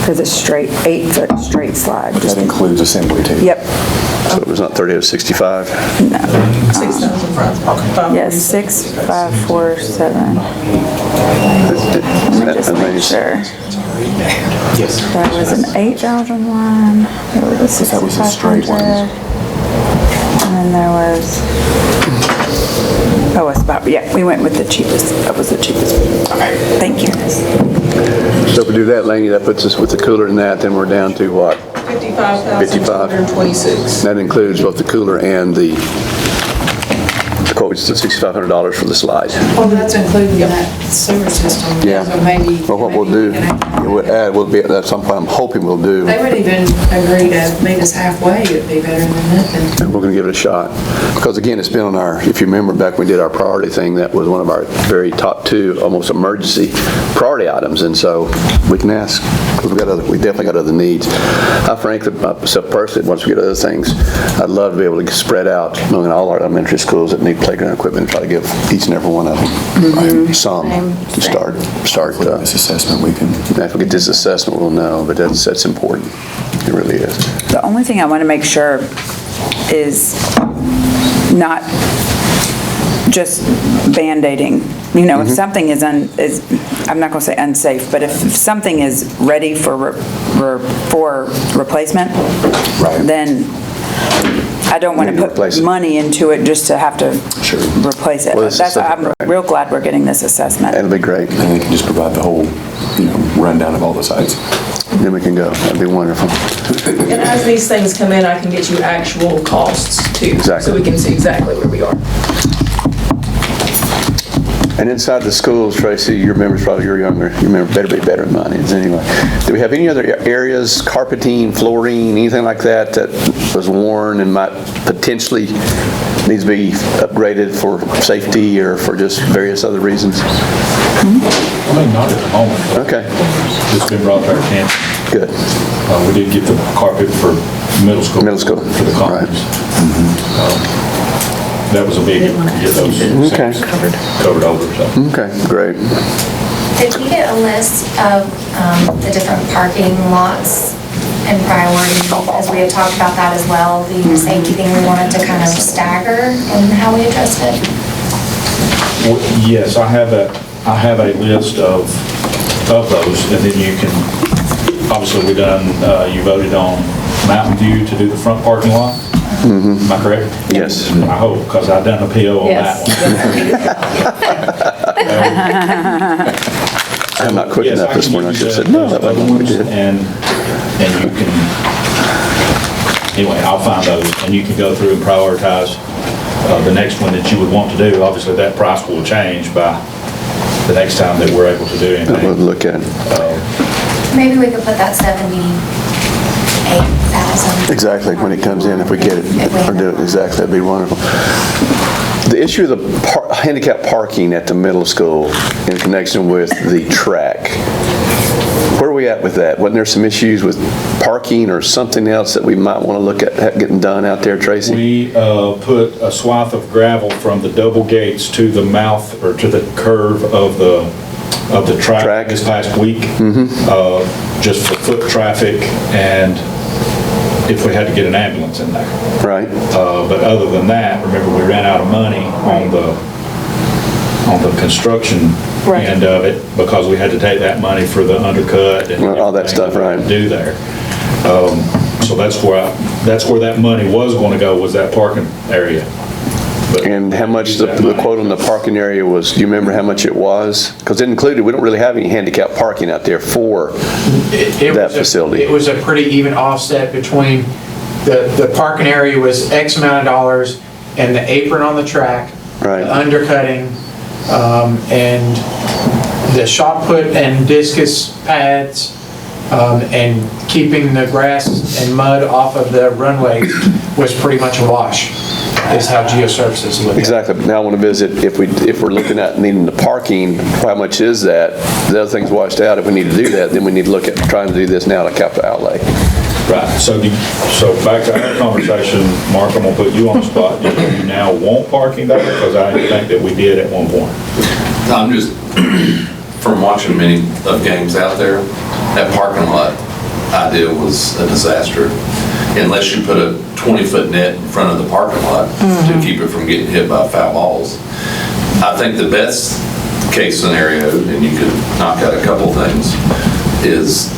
Because it's 8-foot straight slide. That includes assembly too. Yep, So it was not 30, it was 65. 6,500. yes, 6547. Let me just make sure. Yes. There was an 8,000 one, there was a That was the straight 6,500. And then there was, it's about, we went with the cheapest, that was the cheapest. Okay, thank you. So if we do that, Laney, that puts us with the cooler and that, then we're down to what? 55,226. That includes both the cooler and the quote, which is $6,500 for the slide. Well, that's including that sewer system. Yeah. So maybe. Well, what we'll do, we'll be, that's something I'm hoping we'll do. They would even agree to meet us halfway, it'd be better than nothing. And we're going to give it a shot. Because again, it's been on our, if you remember back when we did our priority thing, that was one of our very top 2, almost emergency priority items. And so we can ask, because we definitely got other needs. I frankly, myself personally, once we get other things, I'd love to be able to spread out among all our elementary schools that need playground equipment and try to give each and every one of them some to start. This assessment we can. If we get this assessment, we'll know, but that's important. It really is. The only thing I want to make sure is not just Band-Aiding. You know, if something is, I'm not going to say unsafe, but if something is ready for replacement, then I don't want to put money into it just to have to replace it. Well, I'm real glad we're getting this assessment. That'll be great. And they can just provide the whole, rundown of all the sites. Then we can go. That'd be wonderful. And as these things come in, I can get you actual costs too. Exactly. So we can see exactly where we are. And inside the schools, Tracy, your members, probably you're younger, you better be better than mine is anyway. Do we have any other areas, carpeting, flooring, anything like that was worn and might potentially needs to be upgraded for safety or for just various other reasons? I mean, not at the moment. Okay. It's been brought to our attention. Good. We did get the carpet for middle school. Middle school. For the conference. That was a big, get those things covered over, so. Okay, great. Did we get a list of the different parking lots and priority, as we had talked about that as well, the safety thing we wanted to kind of stagger and how we addressed it? Well, yes, I have a list of those, and then you can, obviously you voted on Mountain View to do the front parking lot. Am I correct? Yes. I hope, because I've done a PO on that one. I'm not quick Yes, enough this morning. I should have said, no, no, that wasn't what we did. And you can, anyway, I'll find those, and you can go through and prioritize the next one that you would want to do. Obviously, that price will change by the next time that we're able to do anything. We'll look at it. Maybe we could put that 78,000. Exactly, when it comes in, if we get it, or do it, exactly, that'd be wonderful. The issue of the handicap parking at the middle school in connection with the track, where are we at with that? Wasn't there some issues with parking or something else that we might want to look at getting done out there, Tracy? We put a swath of gravel from the double gates to the mouth, or to the curve of the track this past week, just for foot traffic and if we had to get an ambulance in there. Right. But other than that, remember, we ran out of money on the construction end of it, because we had to take that money for the undercut and all that stuff, right? To do there. So that's where that money was going to go, was that parking area. But and how much the quote on the parking area was, do you remember how much it was? Because it included, we don't really have any handicap parking out there for that facility. It was a pretty even offset between the parking area was X amount of dollars and the apron on the track, the undercutting, and the shot put and discus pads, and keeping the grass and mud off of the runways was pretty much a wash, is how geosurfaces look. Exactly. Now I want to visit, if we're looking at needing the parking, how much is that? The other thing's washed out. If we need to do that, then we need to look at trying to do this now to capital outlay. Right. So back to our conversation, Mark, I'm going to put you on the spot. Do you now want parking there? Because I think that we did at one point. I'm just, from watching many of games out there, that parking lot idea was a disaster. Unless you put a 20-foot net in front of the parking lot to keep it from getting hit by foul balls. I think the best case scenario, and you could knock out a couple things, is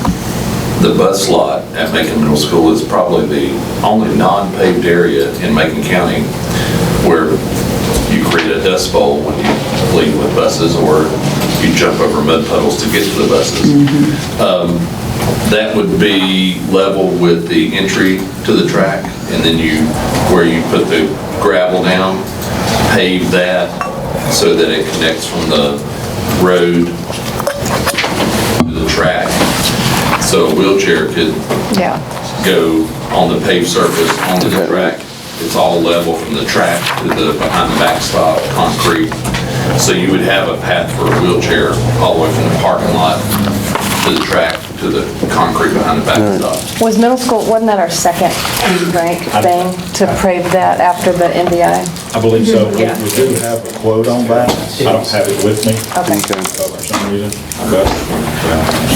the bus lot at Macon Middle School is probably the only non-paved area in Macon County where you create a dust bowl when you leave with buses, or you jump over mud puddles to get to the buses. That would be level with the entry to the track, and then where you put the gravel down, pave that so that it connects from the road to the track. So a wheelchair could Yeah. go on the paved surface onto the track. It's all level from the track to the behind the backstop concrete. So you would have a path for a wheelchair all the way from the parking lot to the track to the concrete behind the backstop. Was middle school, wasn't that our second rank thing to pave that after the MBI? I believe so. We do have a quote on that. I don't have it with me. Okay. For some reason. But,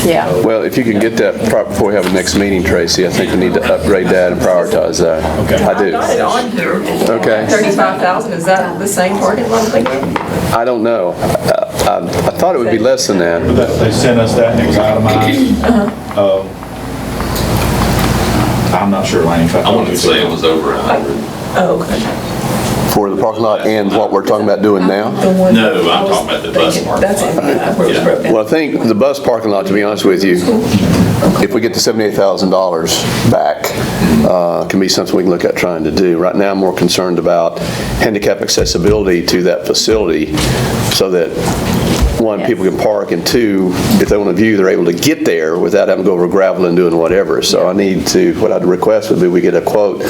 Yeah. Well, if you can get that before we have the next meeting, Tracy, I think we need to upgrade that and prioritize that. Okay. I do. Got it on here. Okay. 35,000, is that the same parking lot I'm thinking? I don't know. I thought it would be less than that. They sent us that and it was itemized. I'm not sure, Lane. I want to say it was over 100. Oh, okay. For the parking lot and what we're talking about doing now? The one No, I I'm was talking about the bus thinking, parking That's lot. in, where it was broken down. Well, I think the bus parking lot, to be honest with you, if we get the $78,000 back, can be something we can look at trying to do. Right now, I'm more concerned about handicap accessibility to that facility so that, one, people can park, and two, if they want to view, they're able to get there without having to go over gravel and doing whatever. So I need to, what I'd request would be we get a quote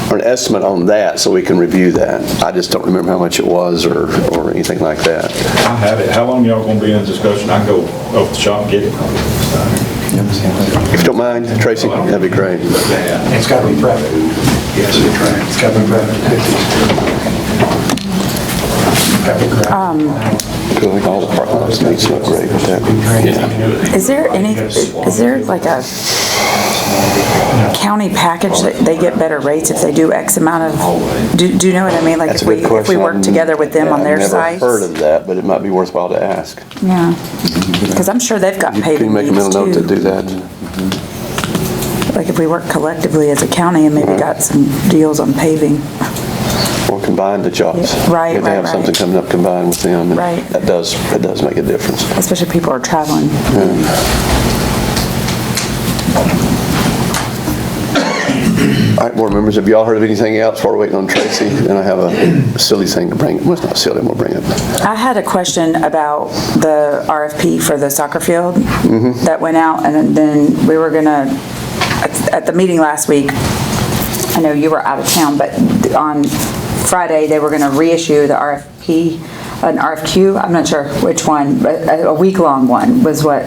or an estimate on that so we can review that. I just don't remember how much it was or anything like that. I have it. How long y'all gonna be in discussion? I can go over the shop and get it. If you don't mind, Tracy, that'd be great. It's got to be private. Yes, it's got to be private. I think all the parking lots need to upgrade with that. Is there like a county package that they get better rates if they do X amount of, do you know what I mean? Like That's a if we, good if we question. work together with them on their sites? I've never heard of that, but it might be worthwhile to ask. Yeah, because I'm sure they've got Can you paving make a needs mental note to do too. that? Like if we work collectively as a county and maybe got some deals on paving. Or combine the jobs. Yeah, right, If they have right, something right. coming up combined with them. and Right. That does make a difference. Especially if people are traveling. All right, board members, have y'all heard of anything else while we're waiting on Tracy? And I have a silly thing to bring, well, it's not silly, I'm gonna bring it. I had a question about the RFP for the soccer field that went out, and then we were gonna, at the meeting last week, I know you were out of town, but on Friday, they were gonna reissue the RFP, an RFQ, I'm not sure which one, but a week-long one was what,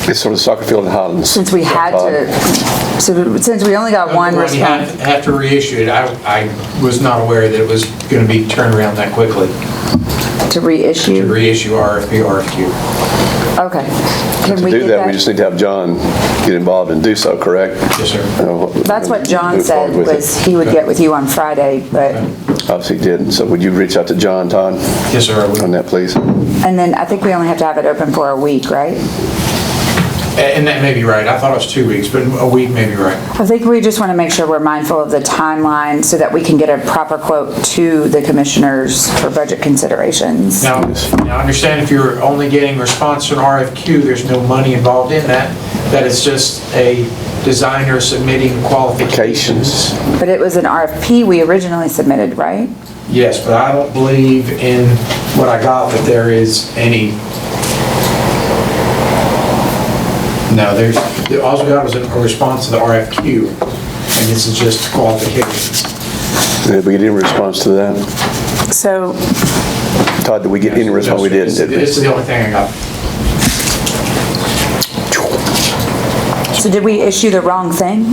It's sort of soccer field in Highlands. since we had to, since we only got one When you response. have to reissue it, I was not aware that it was going to be turned around that quickly To to reissue? reissue RFP, RFQ. Okay. Can To we do get that, we just need to have John get involved and do so, correct? Yes, sir. That's what John Move forward said, with it. was he would get with you on Friday, but, Obviously he didn't, so would you reach out to John, Todd, Yes, sir. I will. on that, please? and then I think we only have to have it open for a week, right? And that may be right. I thought it was 2 weeks, but a week may be right. I think we just want to make sure we're mindful of the timeline so that we can get a proper quote to the commissioners for budget considerations. Now, I understand if you're only getting response to an RFQ, there's no money involved in that. That is just a designer submitting qualifications. But it was an RFP we originally submitted, right? Yes, but I don't believe in what I got that there is any. No, all we got was a response to the RFQ, and this is just qualifications. Did we get any response to that? So, Todd, did we get any response? We didn't, did we? This is the only thing I got. so did we issue the wrong thing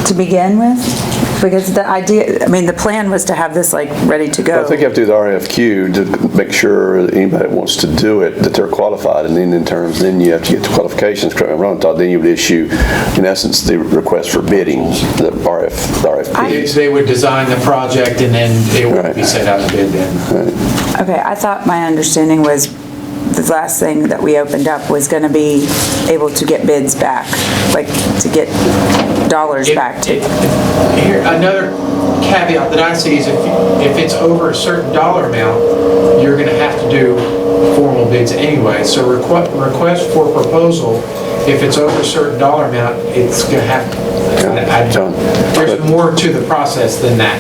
to begin with? Because the idea, I mean, the plan was to have this like ready to go. I think you have to do the RFQ to make sure that anybody that wants to do it, that they're qualified, and then in terms, then you have to get the qualifications, correct me if I'm wrong, Todd, then you would issue, in essence, the request for bidding, the RFP. They would design the project and then it would be Right. set out to bid then. Okay, I thought my understanding was the last thing that we opened up was gonna be able to get bids back, like to get dollars back to. Here, another caveat that I see is if it's over a certain dollar amount, you're gonna have to do formal bids anyway. So request for proposal, if it's over a certain dollar amount, it's gonna have, John. there's more to the process than that.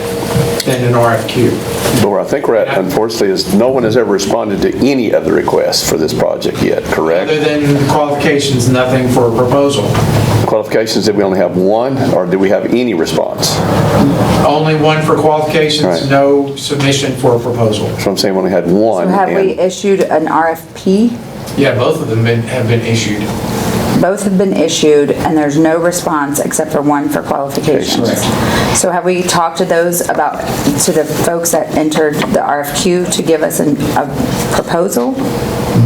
than an RFQ. But where I think we're at, unfortunately, is no one has ever responded to any of the requests for this project yet, correct? Other than qualifications, nothing for a proposal. Qualifications, did we only have one, or do we have any response? Only one for qualifications, Right. no submission for a proposal. So I'm saying we only had one. So have we and- issued an RFP? Yeah, both of them have been issued. Both have been issued, and there's no response except for one for qualifications. So have we talked to those about, to the folks that entered the RFQ to give us a proposal?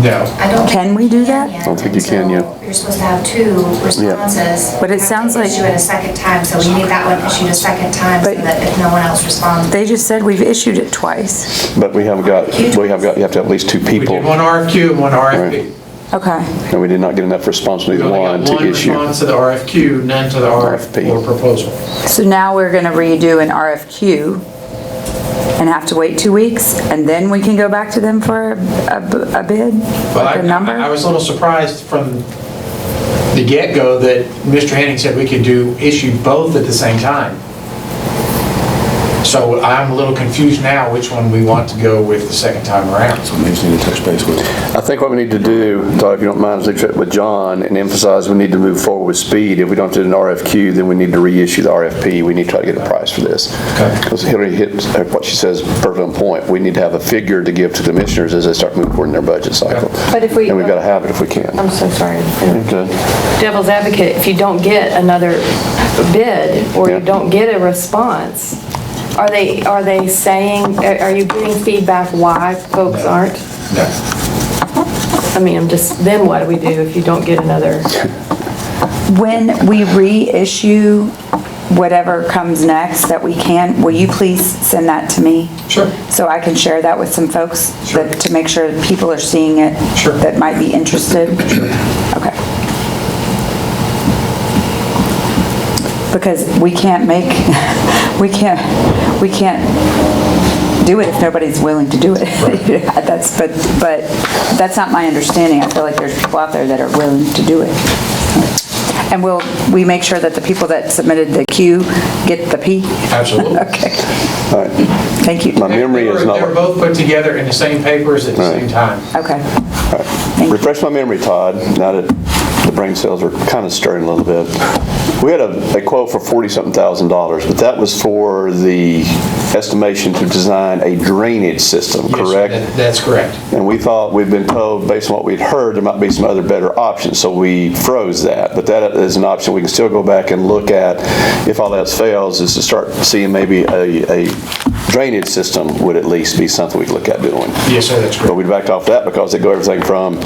No. I don't. Can we do that? I don't think you can yet. You're supposed to have 2 responses. But it sounds like- Issue it a second time, so we need that one issued a second time so But- that if no one else responds. They just said we've issued it twice. But we haven't got, you have to have at least 2 We people, did one RFQ and one RFP. Okay. and we did not get enough response from We either only one got to one issue. response to the RFQ, none to the RFP or proposal. So now we're gonna redo an RFQ and have to wait 2 weeks, and then we can go back to them for a bid, Well, like a I number? was a little surprised from the get-go that Mr. Henning said we could issue both at the same time. So I'm a little confused now which one we want to go with the second time around. So we just need to touch base with them. I think what we need to do, Todd, if you don't mind, is check with John and emphasize we need to move forward with speed. If we don't do an RFQ, then we need to reissue the RFP. We need to try to get a price for this. Okay. Because Hillary hit what she says perfect on point. We need to have a figure to give to commissioners as they start moving forward in their budget cycle. But if we- And we've got to have it if we can. I'm so sorry. Okay. Devil's advocate, if you don't get another bid or Yeah. you don't get a response, are they saying, are you getting feedback why folks aren't? No. I mean, then what do we do if you don't get another? When we reissue whatever comes next that we can, will you please send that to me? Sure. So I can share that with some folks Sure. to make sure that people are seeing it. Sure. That might be interested. Okay. Because we can't we can't do it if nobody's willing to do it. But that's not my understanding. I feel like there's people out there that are willing to do it. And will we make sure that the people that submitted the Q get the P? Absolutely. Okay, All right. thank you. My memory is not. They were both put together in the same papers at the same time. Okay. Refresh my memory, Todd, now that the brain cells are kind of stirring a little bit. We had a quote for $40-something thousand, but that was for the estimation to design a drainage system, correct? Yes, that's correct. And we thought, we'd been told, based on what we'd heard, there might be some other better options, so we froze that. But that is an option we can still go back and look at, if all else fails, is to start seeing maybe a drainage system would at least be something we could look at doing. Yes, sir, that's But correct. we backed off that because they go everything from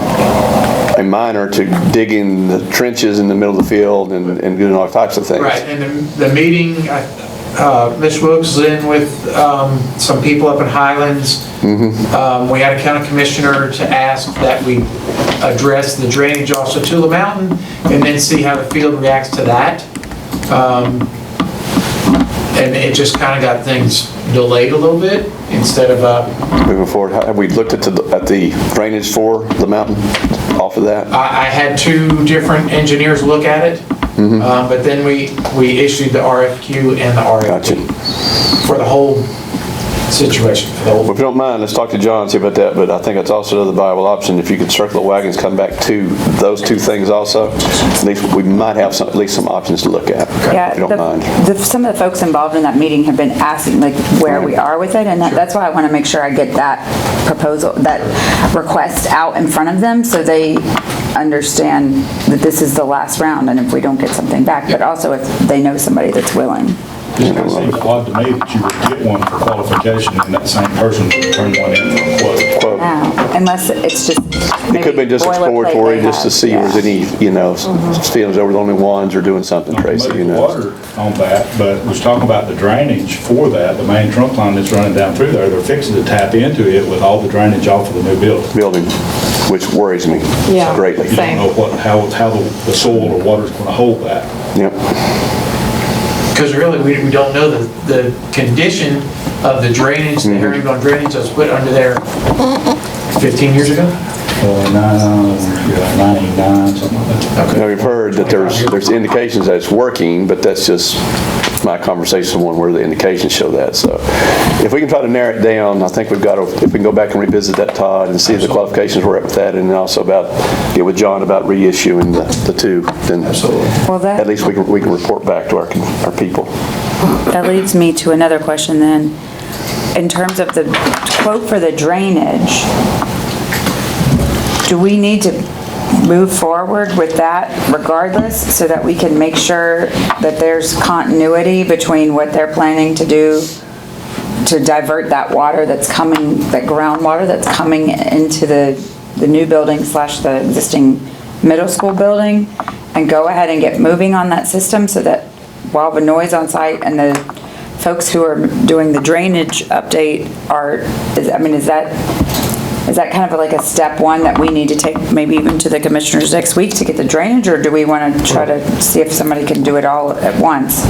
a miner to digging the trenches in the middle of the field and doing all types of things. Right, and the meeting, Ms. Wilkes was in with some people up in Highlands. We had a county commissioner to ask that we address the drainage off Satula Mountain and then see how the field reacts to that. And it just kind of got things delayed a little bit instead of, Moving forward, have we looked at the drainage for the mountain off of that? I had 2 different engineers look at it, but then we issued the RFQ and the Gotcha. RFP for the whole situation, for the Well, whole. if you don't mind, let's talk to John, see about that, but I think it's also another viable option. If you could circle the wagons, come back to those 2 things also, at least we might have at least some options to look at, Yeah, if you don't mind. some of the folks involved in that meeting have been asking like where we are with it, and that's why I want to make sure I get that proposal, that request out in front of them so they understand that this is the last round and if we don't get something back, but also if they know somebody that's willing. It seems odd to me that you would get one for qualification and that same person would turn one in for a quote. Quote. Wow. Unless it's just It could be just exploratory, just to see if there's any, feelings over the only ones or doing something, Tracy, The water on that, but was talking about the drainage for that, the main trunk line that's running down through there, they're fixing to tap into it with all the drainage off of the new building. Which worries me Yeah. greatly. You don't know how the soil or water's gonna hold that. Yep. Because really, we don't know the condition of the drainage, the herringbone drainage that was put under there 15 years ago. 99, something like that. Now, we've heard that there's indications that it's working, but that's just my conversation one where the indications show that. So if we can try to narrow it down, I think we've got to, if we can go back and revisit that, Todd, and see if the qualifications were up with that, and also get with John about reissuing the two, then Well, that- at least we can report back to our people. That leads me to another question then. In terms of the quote for the drainage, do we need to move forward with that regardless so that we can make sure that there's continuity between what they're planning to do to divert that water that's coming, that groundwater that's coming into the new building / the existing middle school building, and go ahead and get moving on that system so that while the noise on site and the folks who are doing the drainage update is that kind of like a step one that we need to take maybe even to the commissioners next week to get the drainage, or do we want to try to see if somebody can do it all at once?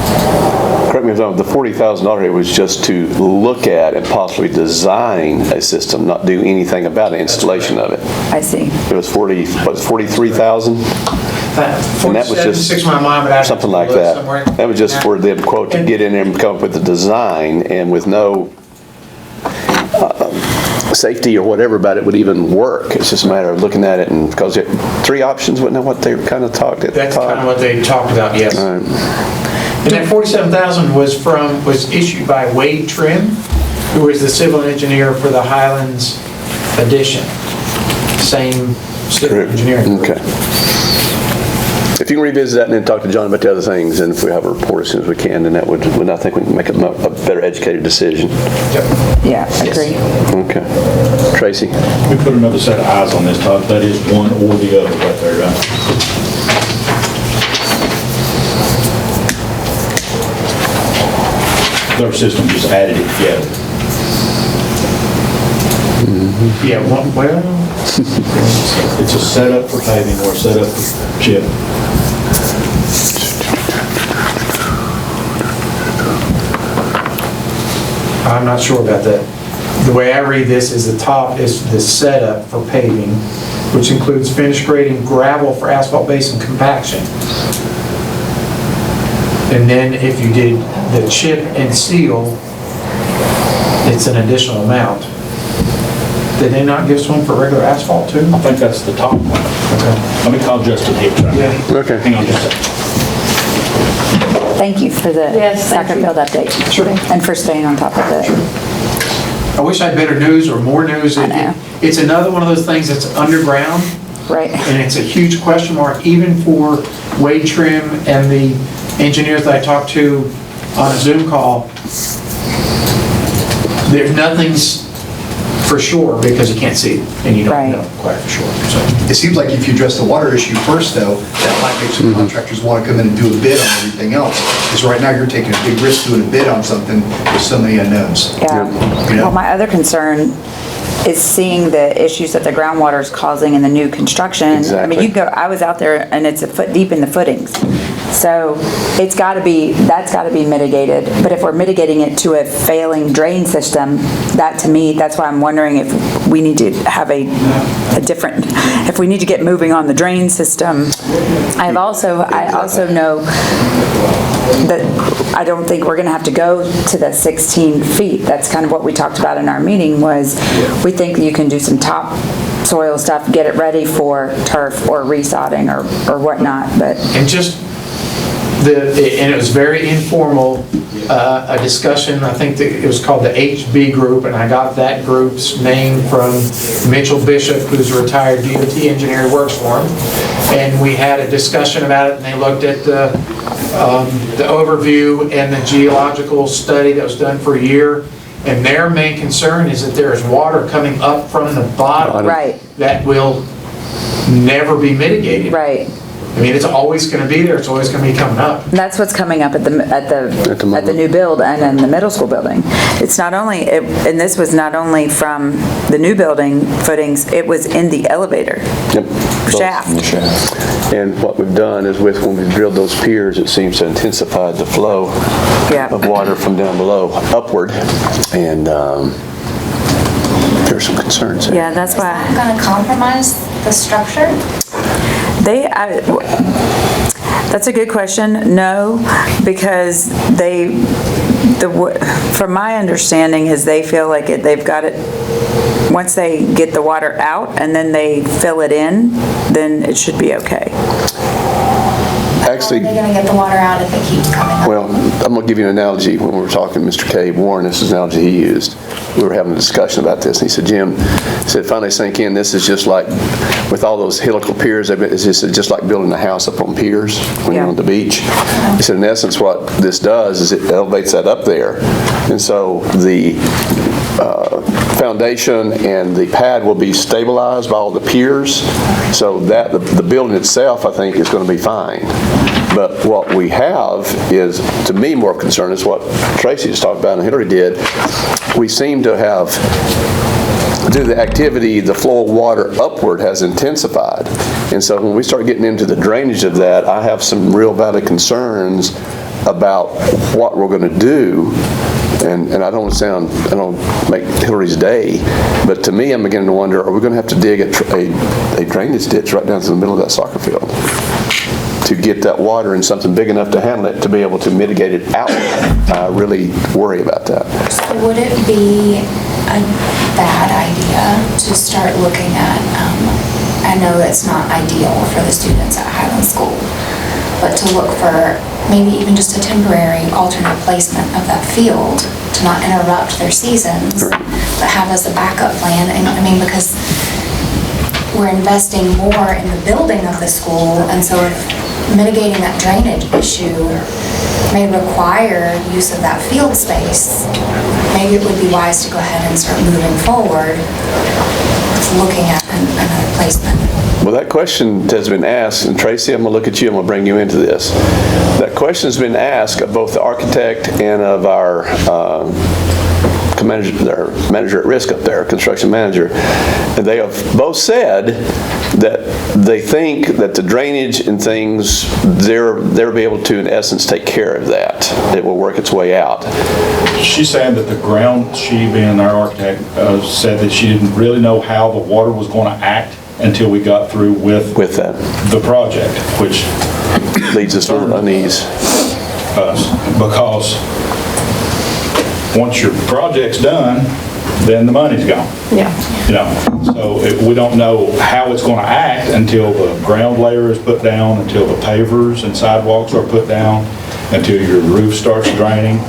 Correct me if I'm wrong, the $40,000 here was just to look at and possibly design a system, not do anything about the installation of it. I see. It was 43,000? And that was just 6 mile line, but I something like that. That was just for them, quote, to get in there and come up with the design, and with no safety or whatever about it would even work. It's just a matter of looking at it, and because it, 3 options, wasn't that what they kind of talked at the That's top? kind of what they talked about, yes. All right. And that 47,000 was issued by Wade Trim, who was the civil engineer for the Highlands addition. Same civil engineering. Okay. If you can revisit that and then talk to John about the other things, and if we have a report as soon as we can, then that would I think we can make a better educated decision. Yeah, I agree. Okay. Tracy? We put another set of eyes on this, Todd. That is one or the other right there, right? Their system just added it together. Yeah, well, It's a setup for paving or a setup for chip. I'm not sure about that. The way I read this is the top is the setup for paving, which includes finish grading, gravel for asphalt base and compaction. And then if you did the chip and seal, it's an additional amount. Did they not give us one for regular asphalt too? I think that's the top one. Okay. Let me call Justin Hicks. Yeah. Okay. Hang on just a second. Thank you for the Yes, thank you. soccer field update. Sure. And for staying on top of it. I wish I had better news or more news. I know. It's another one of those things that's underground, Right. and it's a huge question mark even for Wade Trim and the engineers that I talked to on a Zoom call. There's nothing's for sure because you can't see it and you don't Right. know quite for sure. So It seems like if you address the water issue first, though, that might make some contractors want to come in and do a bid on everything else. Because right now, you're taking a big risk doing a bid on something with so many unknowns. Yeah. Yeah. Well, my other concern is seeing the issues that the groundwater is causing in the new construction. I mean, Exactly. I was out there and it's a foot deep in the footings. So that's gotta be mitigated. But if we're mitigating it to a failing drain system, that to me, that's why I'm wondering if we need to have a different, if we need to get moving on the drain system. I also know that I don't think we're gonna have to go to the 16 feet. That's kind of what we talked about in our meeting was, we think you can do some top soil stuff, get it ready for turf or resodding or whatnot, but. and just and it was very informal, a discussion, I think that it was called the HB group, and I got that group's name from Mitchell Bishop, who's a retired DOT engineer who works for him. And we had a discussion about it, and they looked at the overview and the geological study that was done for a year. And their main concern is that there is water coming up from the bottom. Right. That will never be mitigated. Right. I mean, it's always going to be there, it's always going to be coming up. That's what's coming up at the moment. new build and in the middle school building. It's not only, and this was not only from the new building footings, it was in the elevator shaft. And what we've done is when we've drilled those piers, it seems to intensify the flow of water from down below upward. And there's some concerns there. Yeah, that's why. Is that gonna compromise the structure? That's a good question. No, because from my understanding is they feel like they've got it, once they get the water out and then they fill it in, then it should be okay. Actually, How are they gonna get the water out if it keeps coming up? well, I'm going to give you an analogy. When we were talking to Mr. K. Warren, this is an analogy he used. We were having a discussion about this, and he said, Jim, he said, finally sank in, this is just like, with all those helical piers, it's just like building a house up on piers when you're on the beach. He said, in essence, what this does is it elevates that up there. And so the foundation and the pad will be stabilized by all the piers, so that the building itself, I think, is going to be fine. But what we have is, to me, more concerned is what Tracy just talked about and Hillary did. We seem to have, due to the activity, the flow of water upward has intensified. And so when we start getting into the drainage of that, I have some real valid concerns about what we're going to do. And I don't make Hillary's day, but to me, I'm beginning to wonder, are we going to have to dig a drainage ditch right down to the middle of that soccer field to get that water in something big enough to handle it, to be able to mitigate it out? I really worry about that. So would it be a bad idea to start looking at, I know it's not ideal for the students at Highland School, but to look for maybe even just a temporary alternate placement of that field to not interrupt their seasons, but have as a backup plan. And I mean, because we're investing more in the building of the school, and so if mitigating that drainage issue may require use of that field space, maybe it would be wise to go ahead and start moving forward with looking at another placement. Well, that question has been asked, and Tracy, I'm going to look at you, I'm going to bring you into this. That question has been asked of both the architect and of our manager at risk up there, construction manager. And they have both said that they think that the drainage and things, they'll be able to, in essence, take care of that. It will work its way out. She's saying that the ground, she being our architect, said that she didn't really know how the water was going to act until we got through with that, the project, which leads us to unease. Because once your project's done, then the money's gone. Yeah. You know, so we don't know how it's going to act until the ground layer is put down, until the pavers and sidewalks are put down, until your roof starts draining.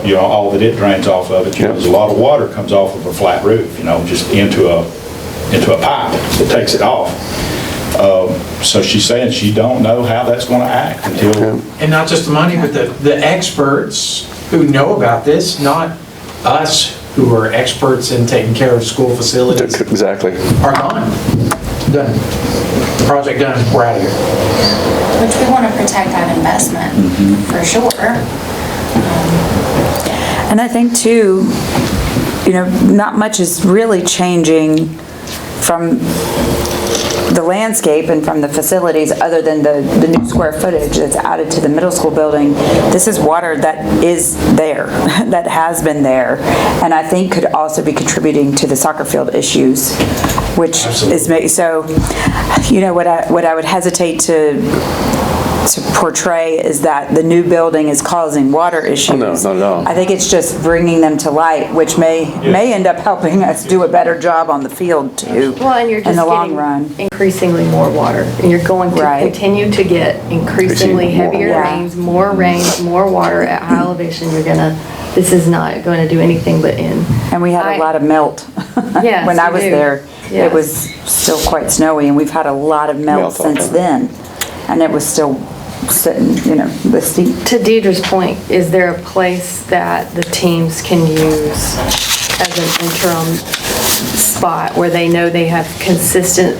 You know, all that it drains off of it. You know, there's a lot of water comes off of a flat roof, you know, just into a pipe that takes it off. So she's saying she don't know how that's going to act until... And not just the money, but the experts who know about this, not us who are experts in taking care of school facilities. Exactly. Are gone. Done. Project done, we're out of here. Which we want to protect that investment, for sure. And I think too, you know, not much is really changing from the landscape and from the facilities other than the new square footage that's added to the middle school building. This is water that is there, that has been there, and I think could also be contributing to the soccer field issues, which is, so, you know, what I would hesitate to portray is that the new building is causing water issues. Oh, no, not at all. I think it's just bringing them to light, which may end up helping us do a better job on the field too. Well, and you're just in the long getting run. increasingly more water. And you're going to continue to get increasingly heavier rains, more water at high elevation. This is not going to do anything but end. And we had a lot of melt. Yes, when I was there, yes. It was still quite snowy, and we've had a lot of melt since then. And it was still sitting, you know, the steep. To Deidre's point, is there a place that the teams can use as an interim spot where they know they have consistent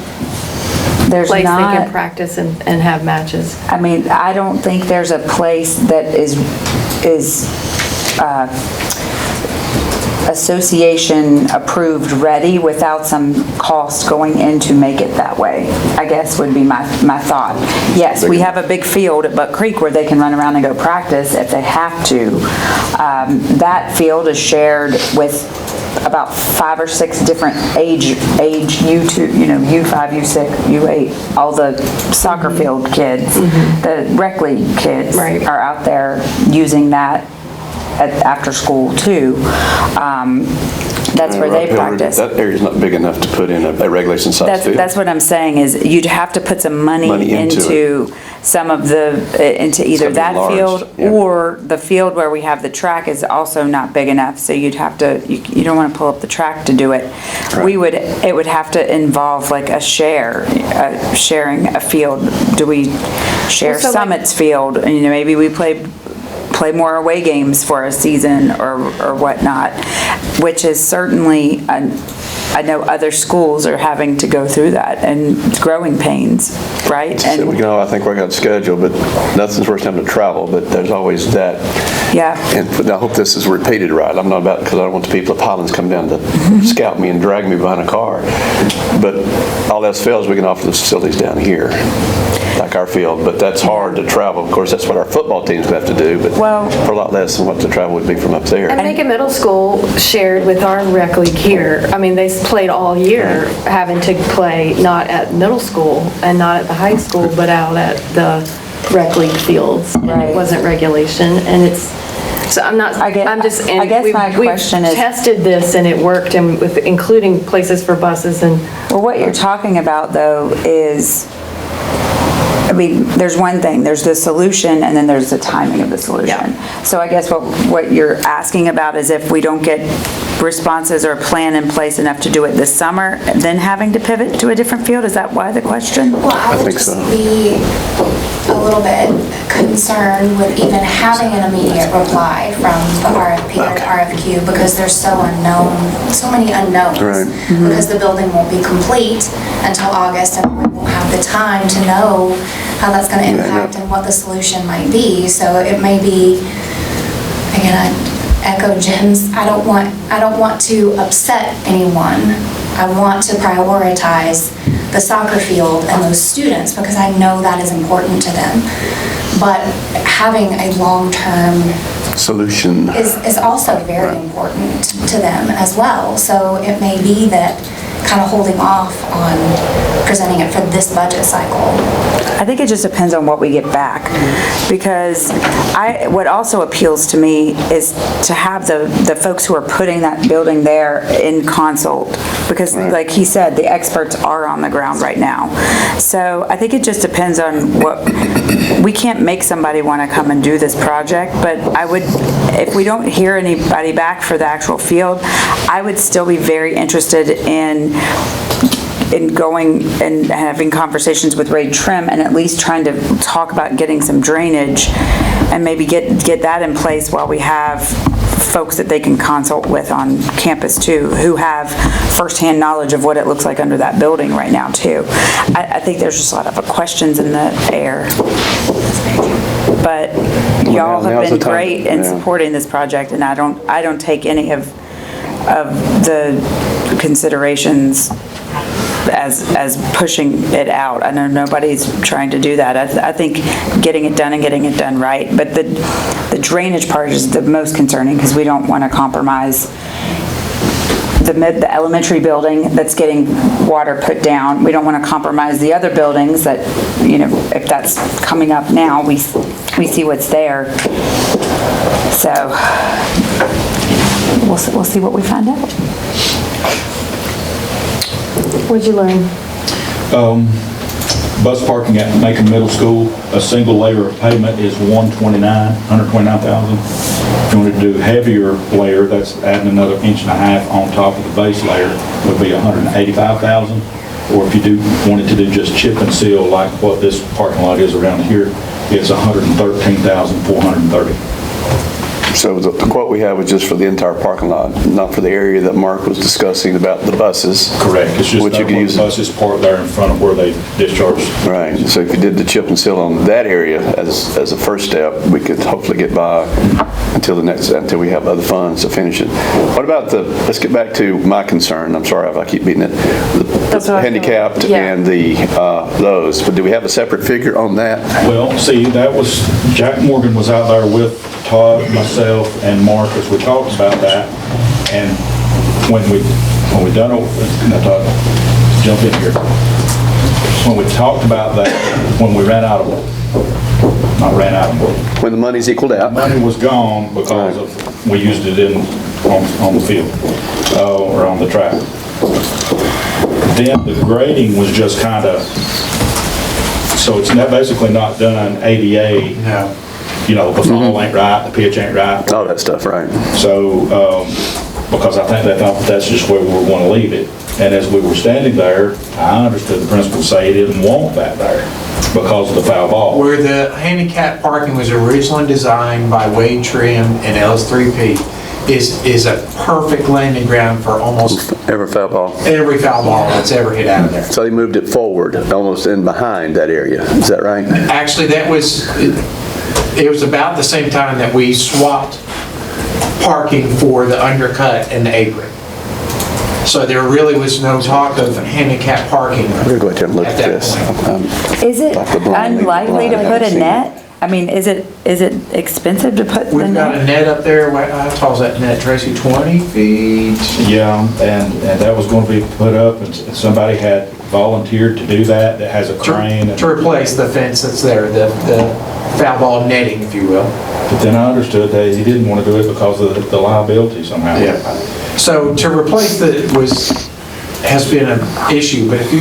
place they can practice and have matches? I mean, I don't think there's a place that is association approved ready without some cost going in to make it that way, I guess would be my thought. Yes, we have a big field at Buck Creek where they can run around and go practice if they have to. That field is shared with about 5 or 6 different age U2, U5, U6, U8, all the soccer field kids, the rec league kids are out there using that after school too. That's where they practice. That area's not big enough to put in a regulation size field. That's what I'm saying, is you'd have to put some money into some of into either that field or the field where we have the track is also not big enough, so you'd have to, you don't want to pull up the track to do it. It would have to involve like sharing a field. Do we share Summit's field? And, maybe we play more away games for a season or whatnot, which is certainly, I know other schools are having to go through that and it's growing pains, right? And I think we're going to schedule, but nothing's worse than to travel, but there's always that. Yeah. And I hope this is repeated right. I'm not about, because I don't want the people of Highlands come down to scout me and drag me behind a car. But all else fails, we can offer the facilities down here, like our field, but that's hard to travel. Of course, that's what our football teams have to do, but for a lot less than what the travel would be from up there. And Macon Middle School shared with our rec league here. I mean, they played all year having to play not at middle school and not at the high school, but out at the rec league fields. And it wasn't regulation, and it's, so I'm not, I guess my question is, we've tested this and it worked, and with including places for buses and. Well, what you're talking about though is, I mean, there's one thing, there's the solution and then there's the timing of the solution. So I guess what you're asking about is if we don't get responses or a plan in place enough to do it this summer, then having to pivot to a different field, is that why the question? Well, I would just be a little bit concerned with even having an immediate reply from the RFP or RFQ, because there's so many unknowns. Because the building won't be complete until August, and we won't have the time to know how that's going to impact and what the solution might be. So it may be, again, I echo Jim's, I don't want to upset anyone. I want to prioritize the soccer field and those students because I know that is important to them. But having a long-term solution is also very important to them as well. So it may be that kind of holding off on presenting it for this budget cycle. I think it just depends on what we get back, because what also appeals to me is to have the folks who are putting that building there in consult, because like he said, the experts are on the ground right now. So I think it just depends on we can't make somebody want to come and do this project, but if we don't hear anybody back for the actual field, I would still be very interested in going and having conversations with Ray Trim and at least trying to talk about getting some drainage and maybe get that in place while we have folks that they can consult with on campus too, who have firsthand knowledge of what it looks like under that building right now too. I think there's just a lot of questions in the air. But y'all have been great in supporting this project, and I don't take any of the considerations as pushing it out. I know nobody's trying to do that. I think getting it done and getting it done right, but the drainage part is the most concerning, because we don't want to compromise the elementary building that's getting water put down. We don't want to compromise the other buildings that, if that's coming up now, we see what's there. So we'll see what we find out. What'd you learn? Bus parking at Macon Middle School, a single layer of pavement is $129,000. If you wanted to do heavier layer, that's adding another 1.5 inches on top of the base layer, would be $185,000. Or if you wanted to do just chip and seal like what this parking lot is around here, it's $113,430. So the quote we have was just for the entire parking lot, not for the area that Mark was discussing about the buses. Correct. It's just that where the buses parked there in front of where they discharge. Right. So if you did the chip and seal on that area as a first step, we could hopefully get by until we have other funds to finish it. What about let's get back to my concern. I'm sorry if I keep beating it. The handicapped and those. But do we have a separate figure on that? Well, see, that was, Jack Morgan was out there with Todd, myself, and Mark as we talked about that, and when we done it, and I thought, jump in here. When we talked about that, when we ran out of, When the money's equaled out. money was gone because of, we used it on the field, or on the track. Then the grading was just kind of, so it's basically not done ADA. No. You know, the fall ain't right, the pitch ain't right. All that stuff, right. So, because I think they thought that's just where we were going to leave it. And as we were standing there, I understood the principal say he didn't want that there because of the foul ball. Where the handicap parking was originally designed by Wade Trim and LS3P is a perfect landing ground for almost Every foul ball. every foul ball that's ever hit out of there. So they moved it forward, almost in behind that area. Is that right? Actually, that was, it was about the same time that we swapped parking for the undercut and the apron. So there really was no talk of handicap parking I'm gonna go ahead and look at that this. point. Is it Like the blind, unlikely to I put haven't a seen net? I mean, is it expensive to put the We've got a net? net up there, how tall is that net, Tracy, 20 feet? Yeah, and that was going to be put up, and somebody had volunteered to do that has a crane. To replace the fence that's there, the foul ball netting, if you will. But then I understood that he didn't want to do it because of the liability somehow. Yeah. So to replace has been an issue, but if you,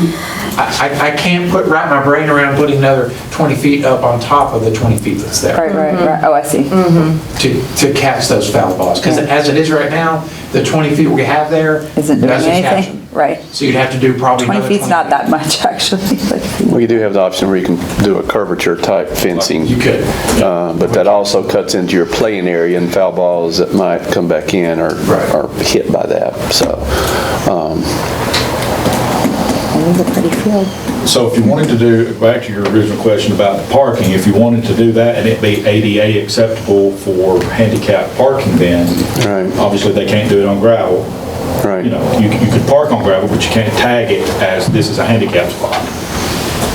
I can't wrap my brain around putting another 20 feet up on top of the 20 feet that's there. Right. Oh, I see. To catch those foul balls, because as it is right now, the 20 feet we have there Isn't doing doesn't catch anything, them. right. So you'd have to do probably 20 another feet's not that much, actually. Well, you do have the option where you can do a curvature type fencing. You could. But that also cuts into your playing area and foul balls that might come back in are hit by that, so. It is a pretty field. So if you wanted to do, back to your original question about the parking, if you wanted to do that and it be ADA acceptable for handicap parking then, obviously they can't do it on gravel. Right. You know, you could park on gravel, but you can't tag it as this is a handicap spot.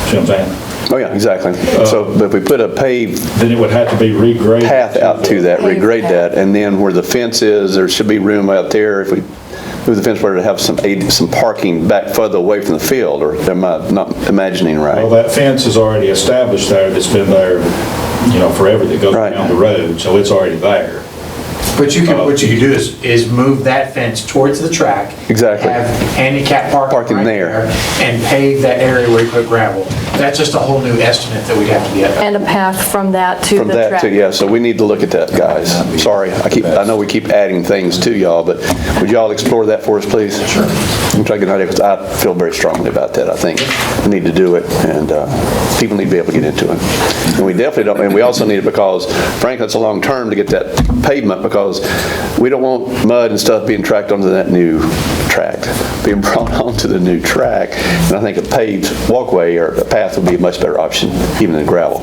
See what I'm saying? Oh, yeah, exactly. So, but if we put a paved Then it would have to be regraded. path out to that, regrade that, and then where the fence is, there should be room out there if we move the fence where to have some parking back further away from the field, or am I not imagining right? Well, that fence is already established there, that's been there, you know, forever, that goes down the road, so it's already there. But you can, what you can do is move that fence towards the track. Exactly. Have handicap parking right there. And pave that area where you put gravel. That's just a whole new estimate that we'd have to get. And a path from that to the From track. that to, yeah, so we need to look at that, guys. Sorry, I know we keep adding things to y'all, but would y'all explore that for us, please? Sure. I'm trying to get an idea, because I feel very strongly about that. I think we need to do it, and people need to be able to get into it. And we definitely don't, and we also need it because, frankly, it's a long term to get that pavement, because we don't want mud and stuff being tracked onto that new track, being brought onto the new track. And I think a paved walkway or a path would be a much better option, even than gravel,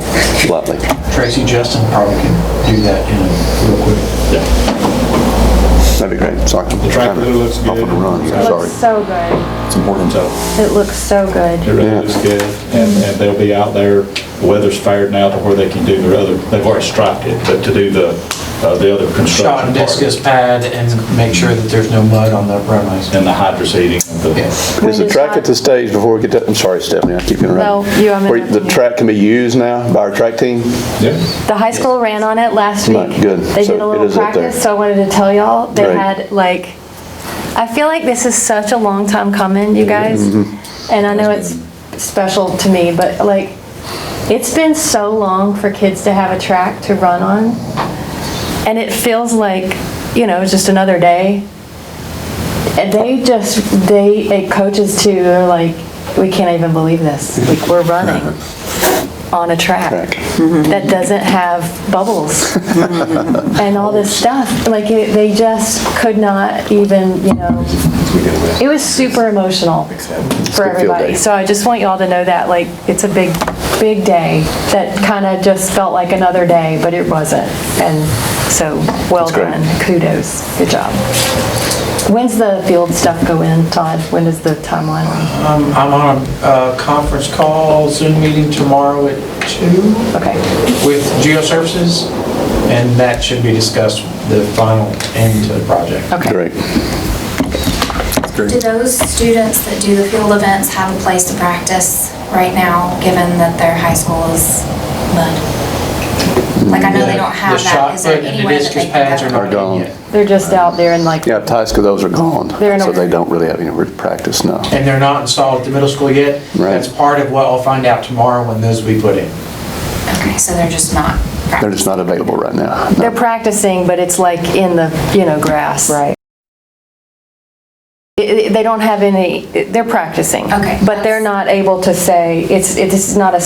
likely. Tracy, Justin probably can do that real quick. That'd be great. Sorry. The track really looks good. Off on the run, It sorry. looks so good. It's important to. It looks so good. It really looks good, and they'll be out there, the weather's fared now to where they can do their other, they've already striped it, but to do the other construction Shot and part. discus pad and make sure that there's no mud on the runways. And the hydro seeding. Is the track at the stage before we get to, I'm sorry, Stephanie, I keep you interrupting. No, you haven't Where the track can be used now by our track team? Yeah. The high school ran on it last week. Right, good. They So did a it little is up there. practice, so I wanted to tell y'all, they Great. had like, I feel like this is such a long time coming, you guys. Mm-hmm. And I know it's special to me, but like, it's been so long for kids to have a track to run on. And it feels like, you know, it's just another day. And coaches too, they're like, we can't even believe this. Like, we're running on a track that doesn't have bubbles and all this stuff. Like, they just could not even, you know, it was super emotional for everybody. So I just want y'all to know that, like, it's a big, big day that kind of just felt like another day, but it wasn't. And so, well done. Kudos. Good job. When's the field stuff go in, Todd? When is the timeline? I'm on a conference call, Zoom meeting tomorrow at 2. Okay. With Geoservices, and that should be discussed, the final end to the project. Okay. Great. Do those students that do the field events have a place to practice right now, given that their high school is mud? Like, I know they don't The have that. shot Is there put and the anywhere that discus they pads can are go? not gone. in yet. They're just out there and like, Yeah, Tyska, those are gone, They're in a- so they don't really have any practice now. And they're not installed at the middle school yet. Right. That's part of what I'll find out tomorrow when those will be put in. Okay, so they're just not They're practicing. just not available right now. they're practicing, but it's like in the, grass. Right. They don't have any, they're practicing. Okay. But they're not able to say, it's not and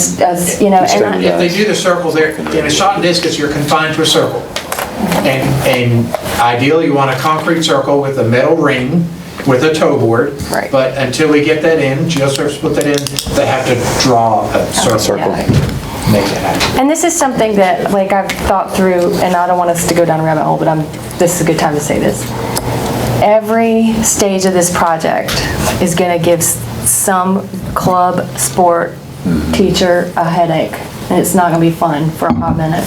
If they do the circle there, in a shot and discus, you're confined to a circle. And ideally, you want a concrete circle with a metal ring with a toe board. Right. But until we get that in, GeoSurf's put that in, they have to draw a circle. Make it happen. And this is something that, like, I've thought through, and I don't want us to go down a rabbit hole, but this is a good time to say this. Every stage of this project is gonna give some club, sport, teacher a headache, and it's not gonna be fun for a hot minute.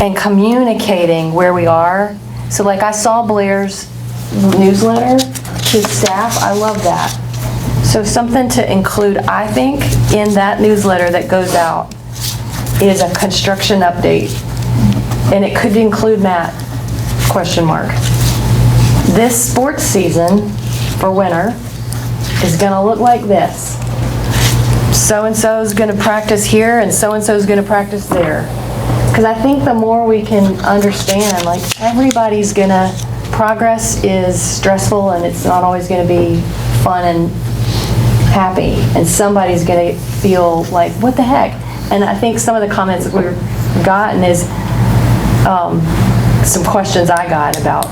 And communicating where we are, so like I saw Blair's newsletter to staff, I love that. So something to include, I think, in that newsletter that goes out is a construction update. And it could include Matt, question mark. This sports season for winter is gonna look like this. So-and-so's gonna practice here and so-and-so's gonna practice there. Because I think the more we can understand, like, everybody's gonna, progress is stressful and it's not always gonna be fun and happy. And somebody's gonna feel like, what the heck? And I think some of the comments that we've gotten is some questions I got about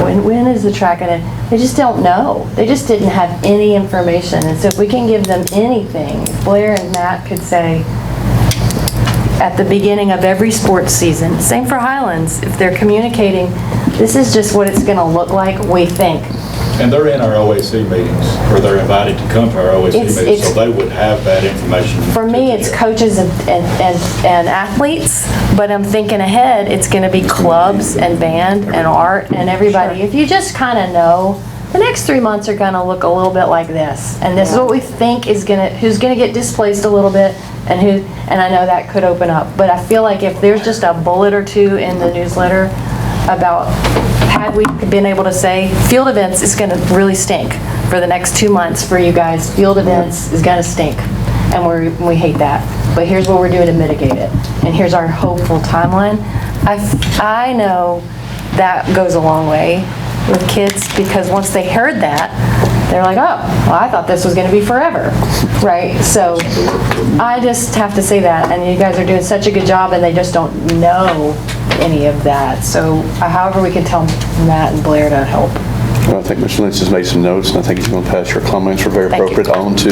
when is the track gonna, they just don't know. They just didn't have any information. And so if we can give them anything, if Blair and Matt could say, at the beginning of every sports season, same for Highlands, if they're communicating, this is just what it's gonna look like, we think. And they're in our OAC meetings, or they're invited to come to our OAC meetings, so they would have that information. For me, it's coaches and athletes, but I'm thinking ahead, it's gonna be clubs and band and art and everybody. If you just kinda know, the next 3 months are gonna look a little bit like this. And this is what we think is who's gonna get displaced a little bit and I know that could open up. But I feel like if there's just a bullet or two in the newsletter about, had we been able to say, field events is gonna really stink for the next 2 months for you guys. Field events is gonna stink, and we hate that. But here's what we're doing to mitigate it, and here's our hopeful timeline. I know that goes a long way with kids, because once they heard that, they're like, oh, well, I thought this was gonna be forever, right? So I just have to say that, and you guys are doing such a good job, and they just don't know any of that. So however we can tell Matt and Blair to help. Well, I think Mr. Lynch has made some notes, and I think he's going to pass your comments, were very Thank you. appropriate, on to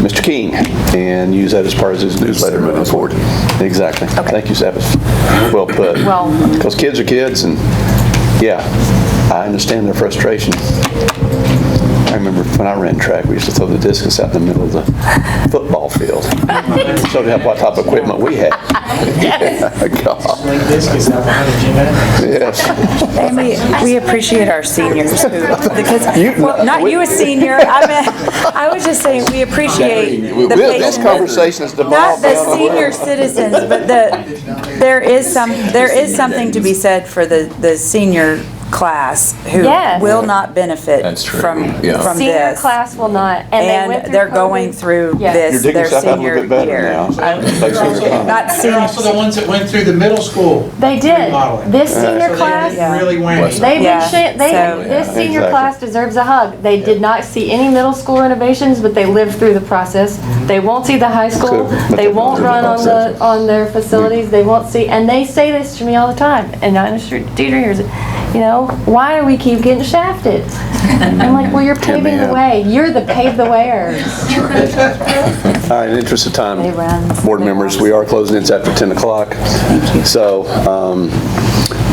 Mr. King, and use that as part of his newsletter moving forward. Exactly. Okay. Thank you, Zappis. Well put. Well- Because kids are kids, and yeah, I understand their frustration. I remember when I ran track, we used to throw the discus out in the middle of the football field. Showed you what type of equipment we had. God. Link discus out behind the gym. Yes. And we appreciate our seniors who, because, well, not you a senior, I was just saying, we appreciate the This conversation is not devolved. the senior citizens, but there is something to be said for the senior class who Yes. will not benefit That's true. from Yeah. Senior this. class will not, and they went through they're going COVID. through Yes. You're this, digging their yourself out a senior little bit better year. now. Thanks for your comment. Not They're senior. also the ones that went through the middle school. They did. remodeling. This senior So they class, really went. they Yeah, so- this senior exactly. class deserves a hug. They did not see any middle school renovations, but they lived through the process. They won't see the high school. Good, but They they've won't gone run through the process. on their facilities. They won't see, and they say this to me all the time. And Mr. Dieter hears it. You know, why do we keep getting shafted? I'm like, well, you're paving the Ann. way. You're the pave the wayers. All right, in the interest of time, They run. board members, we are closing, it's after 10 o'clock. So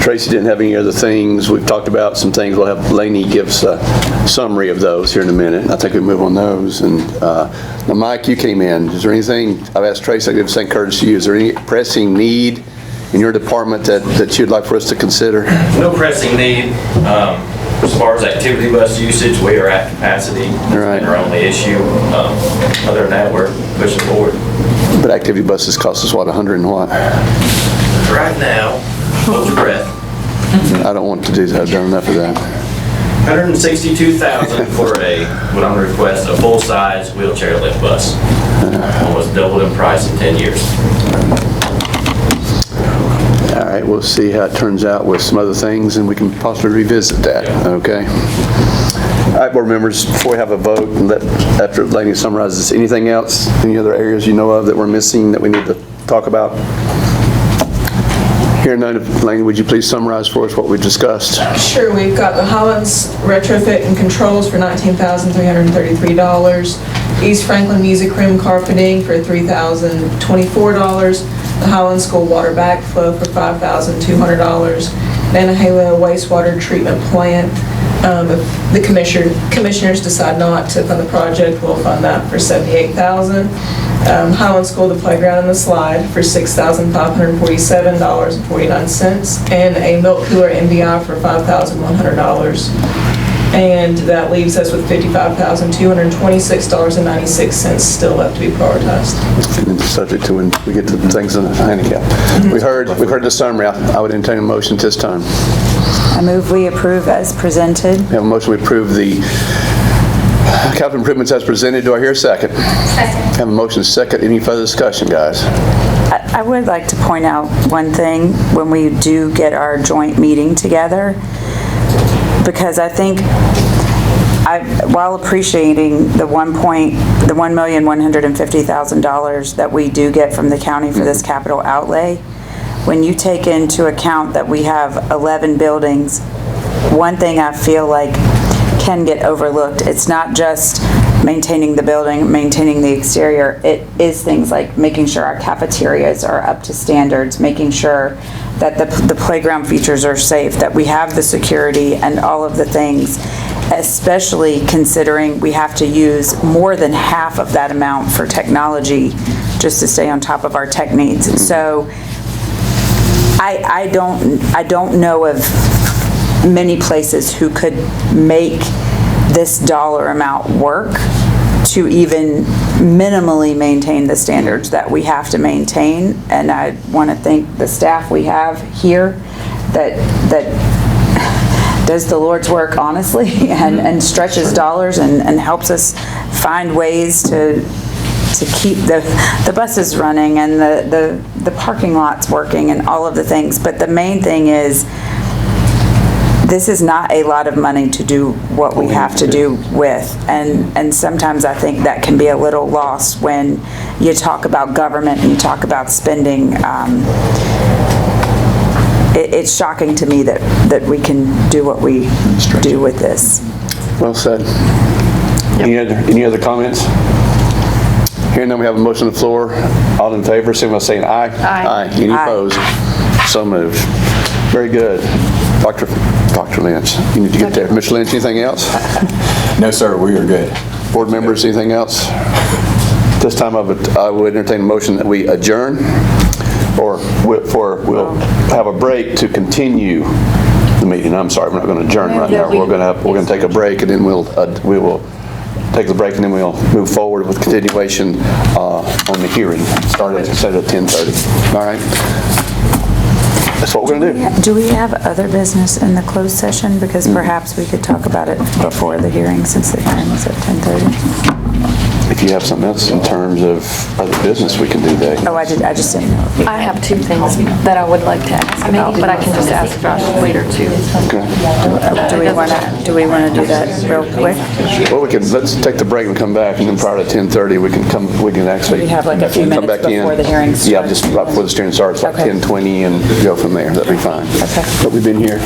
Tracy didn't have any other things. We've talked about some things. We'll have Lainey give us a summary of those here in a minute. I think we move on those. And now, Mike, you came in. Is there anything, I've asked Tracy, I'll give the same courtesy to you. Is there any pressing need in your department that you'd like for us to consider? No pressing need. As far as activity bus usage, we are at capacity. That's Right. been our only issue. Other than that, we're pushing forward. But activity buses cost us what, 100 and what? Right now, hold your breath, I don't want to do that, I've done enough of that. $162,000 for what I'm gonna request, a full-size wheelchair lift bus. Almost doubled in price in 10 years. All right, we'll see how it turns out with some other things, and we can possibly revisit that, okay? All right, board members, before we have a vote, and after Laney summarizes, anything else, any other areas you know of that we're missing that we need to talk about? Here, Laney, would you please summarize for us what we discussed? Sure, we've got the Hollins retrofit and controls for $19,333. East Franklin Music Room carpeting for $3,024. The Hollins School water backflow for $5,200. Nantahala wastewater treatment plant. If the commissioners decide not to fund the project, we'll fund that for $78,000. Highland School, the playground and the slide for $6,547.49, and a milk cooler MDI for $5,100. And that leaves us with $55,226.96 still left to be prioritized. And then subject to when we get to things on the handicap. We've heard the summary. I would entertain a motion at this time. I move we approve as presented. We have a motion, we approve the capital improvements as presented. Do I hear a second? Second. Have a motion, second. Any further discussion, guys? I would like to point out one thing when we do get our joint meeting together, because I think while appreciating the $1,150,000 that we do get from the county for this capital outlay, when you take into account that we have 11 buildings, one thing I feel like can get overlooked, it's not just maintaining the building, maintaining the exterior, it is things like making sure our cafeterias are up to standards, making sure that the playground features are safe, that we have the security and all of the things, especially considering we have to use more than half of that amount for technology just to stay on top of our tech needs. So I don't know of many places who could make this dollar amount work to even minimally maintain the standards that we have to maintain. And I want to thank the staff we have here that does the Lord's work honestly and stretches dollars and helps us find ways to keep the buses running and the parking lots working and all of the things. But the main thing is, this is not a lot of money to do what we have to do with. And sometimes I think that can be a little lost when you talk about government and you talk about spending. It's shocking to me that we can do what we do with this. Well said. Any other comments? Hearing none, we have a motion on the floor. All in favor, signify by saying aye. Aye. Any Aye. opposed? So moved. Very good. Dr. Lynch, you need to get there. Mr. Lynch, anything else? No, sir, we are good. Board members, anything else? This time I would entertain a motion that we adjourn, or we'll have a break to continue the meeting. I'm sorry, we're not going to adjourn right now. We're going to take a break, and then we will take the break, and then we'll move forward with continuation on the hearing. Start at 10:30. All right? That's what we're going to do. Do we have other business in the closed session? Because perhaps we could talk about it before the hearing, since the hearing is at 10:30. If you have something else in terms of other business, we can do that. Oh, I just didn't know. I have two things that I would like to ask about, but I can just ask Josh later too. Okay. Do we want to do that real quick? Well, let's take the break and come back, and then prior to 10:30, we can actually We have like a few come minutes back in. before the hearing starts. Yeah, just right before the hearing starts, like Okay. 10:20, and go from there. That'd be fine. Okay. But we've been here.